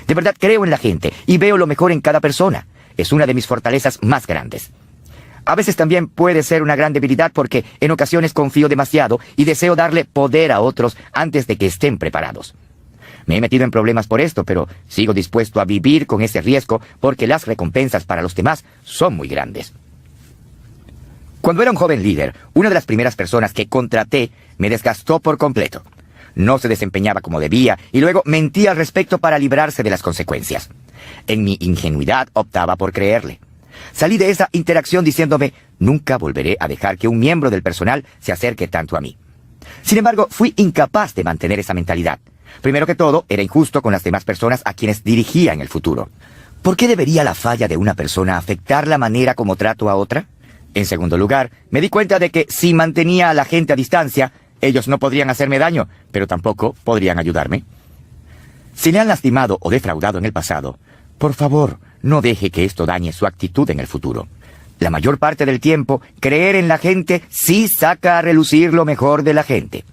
Speaker 1: De verdad creo en la gente y veo lo mejor en cada persona. Es una de mis fortalezas más grandes. A veces también puede ser una gran debilidad porque en ocasiones confío demasiado y deseo darle poder a otros antes de que estén preparados. Me he metido en problemas por esto, pero sigo dispuesto a vivir con ese riesgo porque las recompensas para los demás son muy grandes. Cuando era un joven líder, una de las primeras personas que contraté me desgastó por completo. No se desempeñaba como debía y luego mentía al respecto para librarse de las consecuencias. En mi ingenuidad optaba por creerle. Salí de esa interacción diciéndome, nunca volveré a dejar que un miembro del personal se acerque tanto a mí. Sin embargo, fui incapaz de mantener esa mentalidad. Primero que todo, era injusto con las demás personas a quienes dirigía en el futuro. ¿Por qué debería la falla de una persona afectar la manera como trato a otra? En segundo lugar, me di cuenta de que si mantenía a la gente a distancia, ellos no podrían hacerme daño, pero tampoco podrían ayudarme. Si le han lastimado o defraudado en el pasado, por favor, no deje que esto dañe su actitud en el futuro. La mayor parte del tiempo, creer en la gente sí saca a relucir lo mejor de la gente.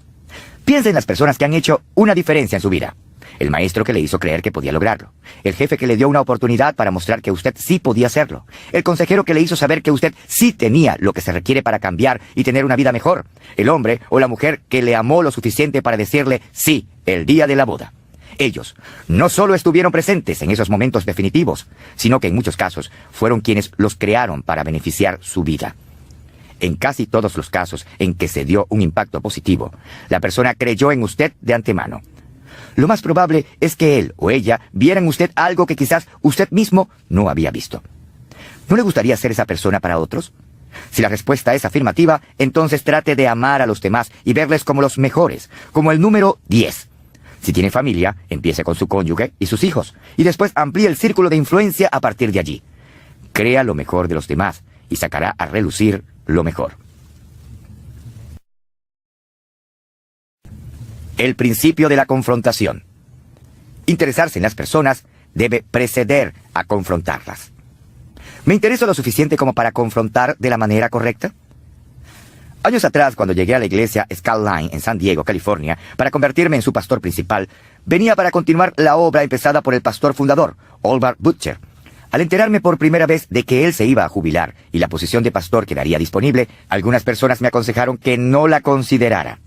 Speaker 1: Piensa en las personas que han hecho una diferencia en su vida. El maestro que le hizo creer que podía lograrlo. El jefe que le dio una oportunidad para mostrar que usted sí podía hacerlo. El consejero que le hizo saber que usted sí tenía lo que se requiere para cambiar y tener una vida mejor. El hombre o la mujer que le amó lo suficiente para decirle sí el día de la boda. Ellos no solo estuvieron presentes en esos momentos definitivos, sino que en muchos casos fueron quienes los crearon para beneficiar su vida. En casi todos los casos en que se dio un impacto positivo, la persona creyó en usted de antemano. Lo más probable es que él o ella viera en usted algo que quizás usted mismo no había visto. ¿No le gustaría ser esa persona para otros? Si la respuesta es afirmativa, entonces trate de amar a los demás y verles como los mejores, como el número 10. Si tiene familia, empiece con su cónyuge y sus hijos, y después amplíe el círculo de influencia a partir de allí. Crea lo mejor de los demás y sacará a relucir lo mejor. El principio de la confrontación. Interesarse en las personas debe preceder a confrontarlas. ¿Me intereso lo suficiente como para confrontar de la manera correcta? Años atrás, cuando llegué a la iglesia Skyline en San Diego, California, para convertirme en su pastor principal, venía para continuar la obra empezada por el pastor fundador, Orval Butcher. Al enterarme por primera vez de que él se iba a jubilar y la posición de pastor quedaría disponible, algunas personas me aconsejaron que no la considerara.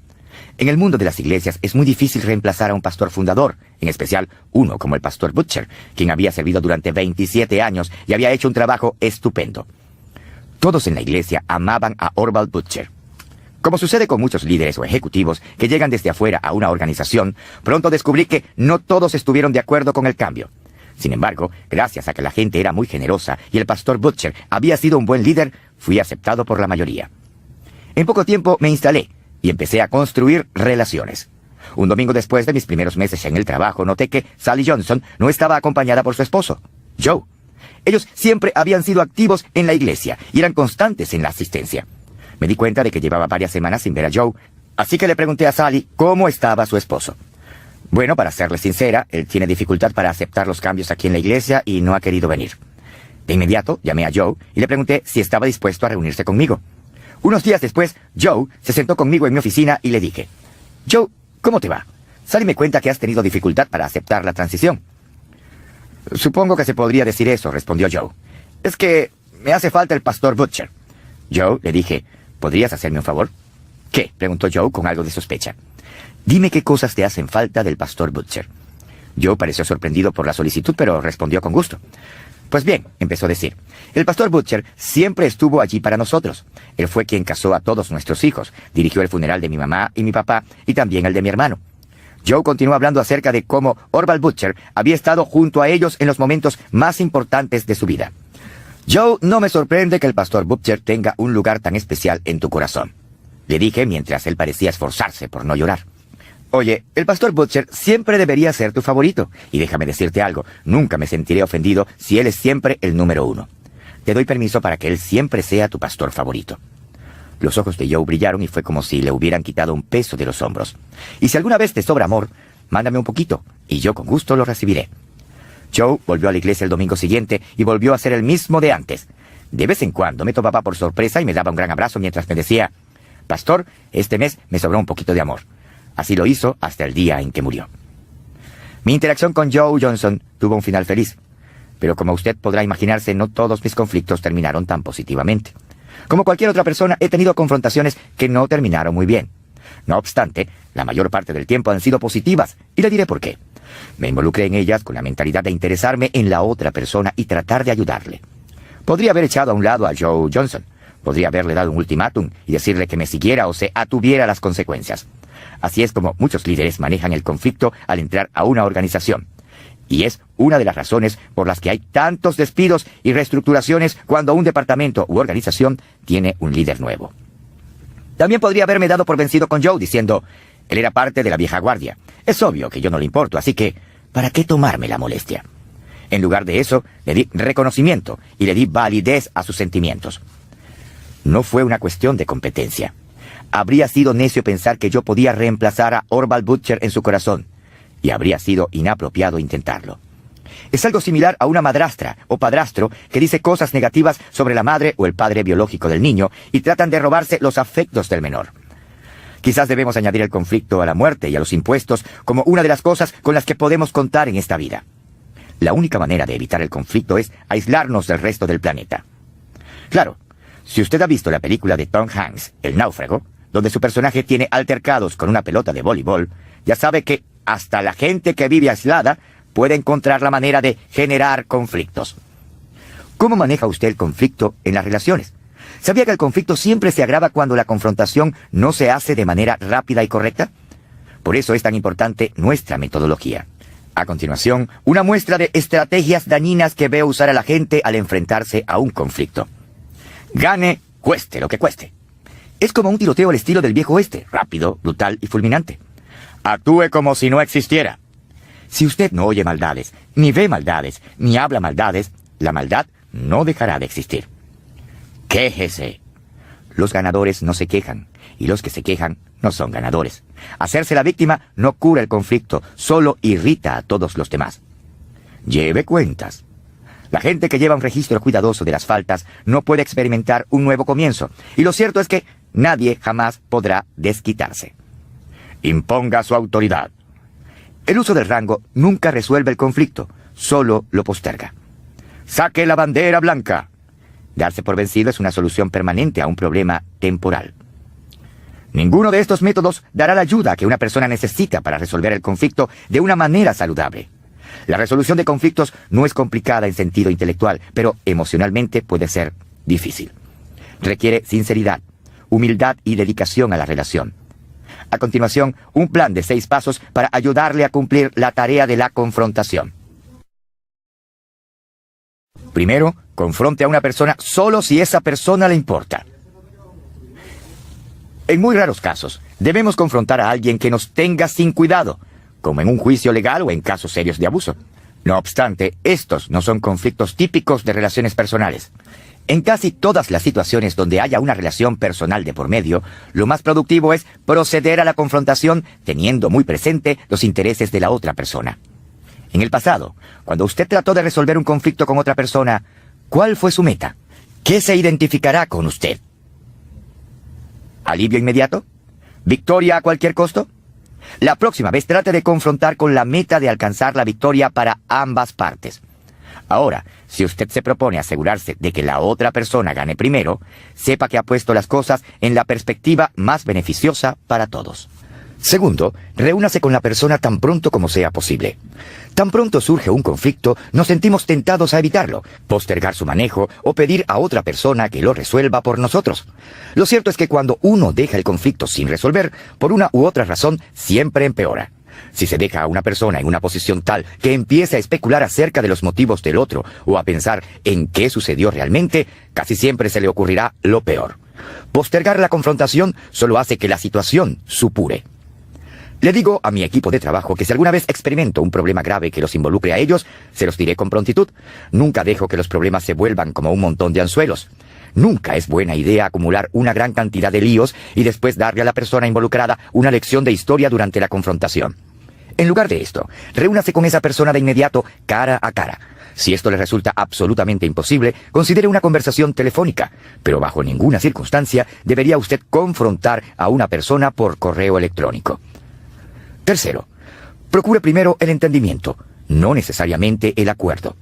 Speaker 1: En el mundo de las iglesias es muy difícil reemplazar a un pastor fundador, en especial uno como el pastor Butcher, quien había servido durante 27 años y había hecho un trabajo estupendo. Todos en la iglesia amaban a Orval Butcher. Como sucede con muchos líderes o ejecutivos que llegan desde afuera a una organización, pronto descubrí que no todos estuvieron de acuerdo con el cambio. Sin embargo, gracias a que la gente era muy generosa y el pastor Butcher había sido un buen líder, fui aceptado por la mayoría. En poco tiempo me instalé y empecé a construir relaciones. Un domingo después de mis primeros meses en el trabajo, noté que Sally Johnson no estaba acompañada por su esposo, Joe. Ellos siempre habían sido activos en la iglesia y eran constantes en la asistencia. Me di cuenta de que llevaba varias semanas sin ver a Joe, así que le pregunté a Sally cómo estaba su esposo. Bueno, para serle sincera, él tiene dificultad para aceptar los cambios aquí en la iglesia y no ha querido venir. De inmediato llamé a Joe y le pregunté si estaba dispuesto a reunirse conmigo. Unos días después, Joe se sentó conmigo en mi oficina y le dije, Joe, ¿cómo te va? Sally me cuenta que has tenido dificultad para aceptar la transición. Supongo que se podría decir eso, respondió Joe. Es que me hace falta el pastor Butcher. Joe, le dije, ¿podrías hacerme un favor? ¿Qué? Preguntó Joe con algo de sospecha. Dime qué cosas te hacen falta del pastor Butcher. Joe pareció sorprendido por la solicitud, pero respondió con gusto. Pues bien, empezó a decir, el pastor Butcher siempre estuvo allí para nosotros. Él fue quien casó a todos nuestros hijos, dirigió el funeral de mi mamá y mi papá y también el de mi hermano. Joe continuó hablando acerca de cómo Orval Butcher había estado junto a ellos en los momentos más importantes de su vida. Joe, no me sorprende que el pastor Butcher tenga un lugar tan especial en tu corazón, le dije mientras él parecía esforzarse por no llorar. Oye, el pastor Butcher siempre debería ser tu favorito, y déjame decirte algo, nunca me sentiré ofendido si él es siempre el número 1. Te doy permiso para que él siempre sea tu pastor favorito. Los ojos de Joe brillaron y fue como si le hubieran quitado un peso de los hombros. Y si alguna vez te sobra amor, mándame un poquito, y yo con gusto lo recibiré. Joe volvió a la iglesia el domingo siguiente y volvió a ser el mismo de antes. De vez en cuando me tomaba por sorpresa y me daba un gran abrazo mientras me decía, «Pastor, este mes me sobró un poquito de amor». Así lo hizo hasta el día en que murió. Mi interacción con Joe Johnson tuvo un final feliz. Pero como usted podrá imaginarse, no todos mis conflictos terminaron tan positivamente. Como cualquier otra persona, he tenido confrontaciones que no terminaron muy bien. No obstante, la mayor parte del tiempo han sido positivas, y le diré por qué. Me involucré en ellas con la mentalidad de interesarme en la otra persona y tratar de ayudarle. Podría haber echado a un lado a Joe Johnson. Podría haberle dado un ultimátum y decirle que me siguiera o se atuviera a las consecuencias. Así es como muchos líderes manejan el conflicto al entrar a una organización. Y es una de las razones por las que hay tantos despidos y reestructuraciones cuando un departamento u organización tiene un líder nuevo. También podría haberme dado por vencido con Joe diciendo, él era parte de la vieja guardia. Es obvio que yo no le importo, así que, ¿para qué tomarme la molestia? En lugar de eso, le di reconocimiento y le di validez a sus sentimientos. No fue una cuestión de competencia. Habría sido necio pensar que yo podía reemplazar a Orval Butcher en su corazón, y habría sido inapropiado intentarlo. Es algo similar a una madrastra o padrastro que dice cosas negativas sobre la madre o el padre biológico del niño y tratan de robarse los afectos del menor. Quizás debemos añadir el conflicto a la muerte y a los impuestos como una de las cosas con las que podemos contar en esta vida. La única manera de evitar el conflicto es aislarnos del resto del planeta. Claro, si usted ha visto la película de Tom Hanks, El náufrago, donde su personaje tiene altercados con una pelota de voleibol, ya sabe que hasta la gente que vive aislada puede encontrar la manera de generar conflictos. ¿Cómo maneja usted el conflicto en las relaciones? ¿Sabía que el conflicto siempre se agrava cuando la confrontación no se hace de manera rápida y correcta? Por eso es tan importante nuestra metodología. A continuación, una muestra de estrategias dañinas que veo usar a la gente al enfrentarse a un conflicto. Gane, cueste lo que cueste. Es como un tiroteo al estilo del viejo oeste, rápido, brutal y fulminante. Actúe como si no existiera. Si usted no oye maldades, ni ve maldades, ni habla maldades, la maldad no dejará de existir. Quéjese. Los ganadores no se quejan, y los que se quejan no son ganadores. Hacerse la víctima no cura el conflicto, solo irrita a todos los demás. Lleve cuentas. La gente que lleva un registro cuidadoso de las faltas no puede experimentar un nuevo comienzo, y lo cierto es que nadie jamás podrá desquitarse. Imponga su autoridad. El uso del rango nunca resuelve el conflicto, solo lo posterga. Saque la bandera blanca. Darse por vencido es una solución permanente a un problema temporal. Ninguno de estos métodos dará la ayuda que una persona necesita para resolver el conflicto de una manera saludable. La resolución de conflictos no es complicada en sentido intelectual, pero emocionalmente puede ser difícil. Requiere sinceridad, humildad y dedicación a la relación. A continuación, un plan de 6 pasos para ayudarle a cumplir la tarea de la confrontación. Primero, confronte a una persona solo si esa persona le importa. En muy raros casos, debemos confrontar a alguien que nos tenga sin cuidado, como en un juicio legal o en casos serios de abuso. No obstante, estos no son conflictos típicos de relaciones personales. En casi todas las situaciones donde haya una relación personal de por medio, lo más productivo es proceder a la confrontación teniendo muy presente los intereses de la otra persona. En el pasado, cuando usted trató de resolver un conflicto con otra persona, ¿cuál fue su meta? ¿Qué se identificará con usted? ¿Alivio inmediato? ¿Victoria a cualquier costo? La próxima vez trate de confrontar con la meta de alcanzar la victoria para ambas partes. Ahora, si usted se propone asegurarse de que la otra persona gane primero, sepa que ha puesto las cosas en la perspectiva más beneficiosa para todos. Segundo, reúnase con la persona tan pronto como sea posible. Tan pronto surge un conflicto, nos sentimos tentados a evitarlo, postergar su manejo o pedir a otra persona que lo resuelva por nosotros. Lo cierto es que cuando uno deja el conflicto sin resolver, por una u otra razón, siempre empeora. Si se deja a una persona en una posición tal que empiece a especular acerca de los motivos del otro o a pensar en qué sucedió realmente, casi siempre se le ocurrirá lo peor. Postergar la confrontación solo hace que la situación supure. Le digo a mi equipo de trabajo que si alguna vez experimento un problema grave que los involucre a ellos, se los diré con prontitud. Nunca dejo que los problemas se vuelvan como un montón de anzuelos. Nunca es buena idea acumular una gran cantidad de líos y después darle a la persona involucrada una lección de historia durante la confrontación. En lugar de esto, reúnase con esa persona de inmediato, cara a cara. Si esto le resulta absolutamente imposible, considere una conversación telefónica, pero bajo ninguna circunstancia debería usted confrontar a una persona por correo electrónico. Tercero, procure primero el entendimiento, no necesariamente el acuerdo.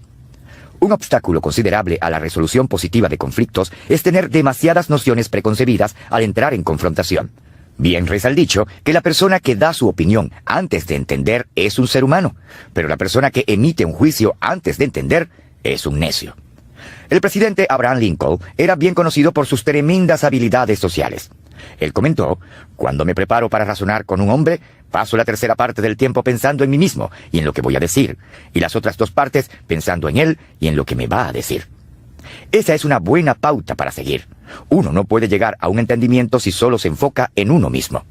Speaker 1: Un obstáculo considerable a la resolución positiva de conflictos es tener demasiadas nociones preconcebidas al entrar en confrontación. Bien reza el dicho que la persona que da su opinión antes de entender es un ser humano, pero la persona que emite un juicio antes de entender es un necio. El presidente Abraham Lincoln era bien conocido por sus tremendas habilidades sociales. Él comentó: cuando me preparo para razonar con un hombre, paso la tercera parte del tiempo pensando en mí mismo y en lo que voy a decir, y las otras dos partes pensando en él y en lo que me va a decir. Esa es una buena pauta para seguir. Uno no puede llegar a un entendimiento si solo se enfoca en uno mismo.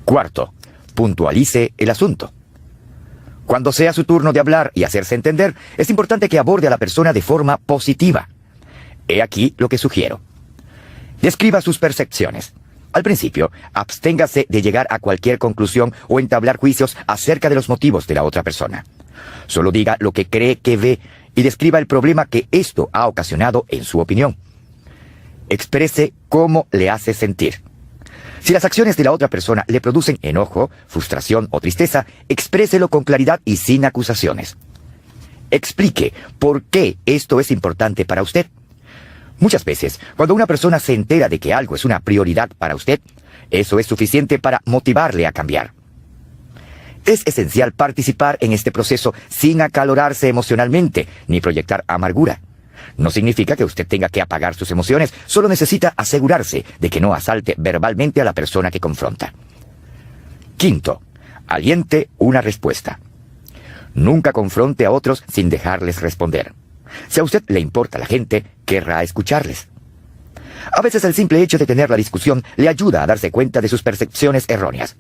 Speaker 1: Cuarto, puntualice el asunto. Cuando sea su turno de hablar y hacerse entender, es importante que aborde a la persona de forma positiva. He aquí lo que sugiero. Describa sus percepciones. Al principio, absténgase de llegar a cualquier conclusión o entablar juicios acerca de los motivos de la otra persona. Solo diga lo que cree que ve y describa el problema que esto ha ocasionado en su opinión. Exprese cómo le hace sentir. Si las acciones de la otra persona le producen enojo, frustración o tristeza, expréselo con claridad y sin acusaciones. Explique por qué esto es importante para usted. Muchas veces, cuando una persona se entera de que algo es una prioridad para usted, eso es suficiente para motivarle a cambiar. Es esencial participar en este proceso sin acalorarse emocionalmente ni proyectar amargura. No significa que usted tenga que apagar sus emociones, solo necesita asegurarse de que no asalte verbalmente a la persona que confronta. Quinto, aliente una respuesta. Nunca confronte a otros sin dejarles responder. Si a usted le importa la gente, querrá escucharles. A veces el simple hecho de tener la discusión le ayuda a darse cuenta de sus percepciones erróneas.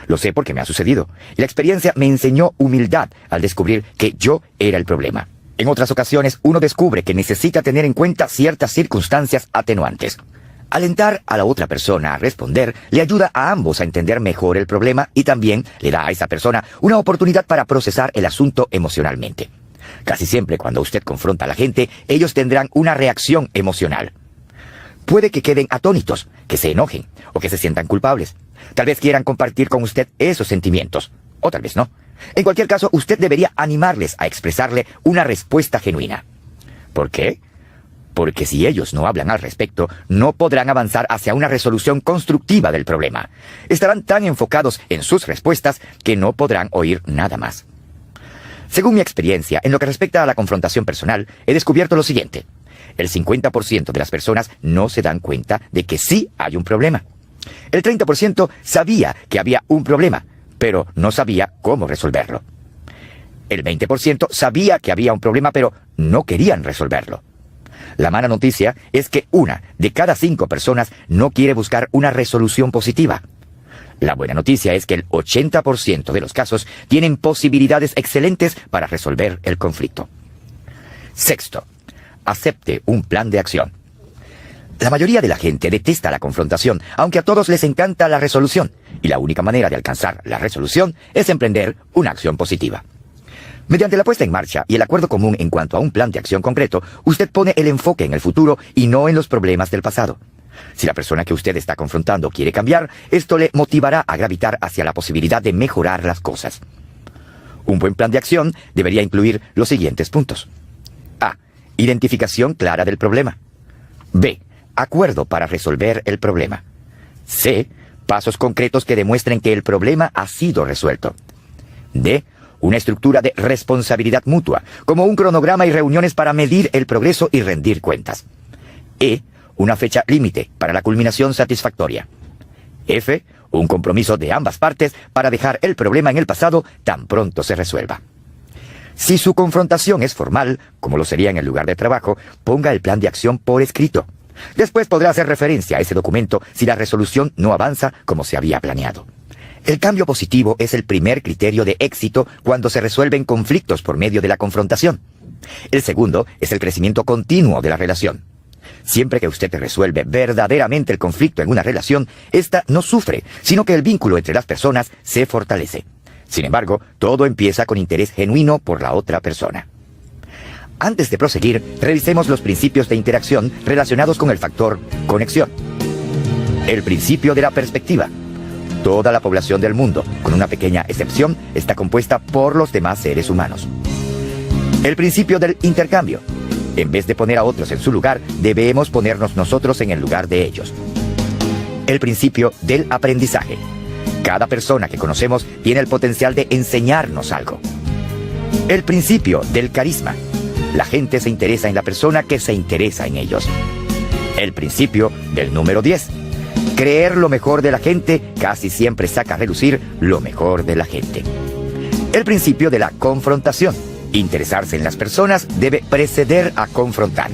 Speaker 1: Lo sé porque me ha sucedido, y la experiencia me enseñó humildad al descubrir que yo era el problema. En otras ocasiones, uno descubre que necesita tener en cuenta ciertas circunstancias atenuantes. Alentar a la otra persona a responder le ayuda a ambos a entender mejor el problema y también le da a esa persona una oportunidad para procesar el asunto emocionalmente. Casi siempre cuando usted confronta a la gente, ellos tendrán una reacción emocional. Puede que queden atónitos, que se enojen o que se sientan culpables. Tal vez quieran compartir con usted esos sentimientos, o tal vez no. En cualquier caso, usted debería animarles a expresarle una respuesta genuina. ¿Por qué? Porque si ellos no hablan al respecto, no podrán avanzar hacia una resolución constructiva del problema. Estarán tan enfocados en sus respuestas que no podrán oír nada más. Según mi experiencia, en lo que respecta a la confrontación personal, he descubierto lo siguiente. El 50% de las personas no se dan cuenta de que sí hay un problema. El 30% sabía que había un problema, pero no sabía cómo resolverlo. El 20% sabía que había un problema, pero no querían resolverlo. La mala noticia es que 1 de cada 5 personas no quiere buscar una resolución positiva. La buena noticia es que el 80% de los casos tienen posibilidades excelentes para resolver el conflicto. Sexto, acepte un plan de acción. La mayoría de la gente detesta la confrontación, aunque a todos les encanta la resolución, y la única manera de alcanzar la resolución es emprender una acción positiva. Mediante la puesta en marcha y el acuerdo común en cuanto a un plan de acción concreto, usted pone el enfoque en el futuro y no en los problemas del pasado. Si la persona que usted está confrontando quiere cambiar, esto le motivará a gravitar hacia la posibilidad de mejorar las cosas. Un buen plan de acción debería incluir los siguientes puntos. A. Identificación clara del problema. B. Acuerdo para resolver el problema. C. Pasos concretos que demuestren que el problema ha sido resuelto. D. Una estructura de responsabilidad mutua, como un cronograma y reuniones para medir el progreso y rendir cuentas. E. Una fecha límite para la culminación satisfactoria. F, un compromiso de ambas partes para dejar el problema en el pasado tan pronto se resuelva. Si su confrontación es formal, como lo sería en el lugar de trabajo, ponga el plan de acción por escrito. Después podrá hacer referencia a ese documento si la resolución no avanza como se había planeado. El cambio positivo es el primer criterio de éxito cuando se resuelven conflictos por medio de la confrontación. El segundo es el crecimiento continuo de la relación. Siempre que usted resuelve verdaderamente el conflicto en una relación, ésta no sufre, sino que el vínculo entre las personas se fortalece. Sin embargo, todo empieza con interés genuino por la otra persona. Antes de proseguir, revisemos los principios de interacción relacionados con el factor conexión. El principio de la perspectiva. Toda la población del mundo, con una pequeña excepción, está compuesta por los demás seres humanos. El principio del intercambio. En vez de poner a otros en su lugar, debemos ponernos nosotros en el lugar de ellos. El principio del aprendizaje. Cada persona que conocemos tiene el potencial de enseñarnos algo. El principio del carisma. La gente se interesa en la persona que se interesa en ellos. El principio del número 10. Creer lo mejor de la gente casi siempre saca a relucir lo mejor de la gente. El principio de la confrontación. Interesarse en las personas debe preceder a confrontar.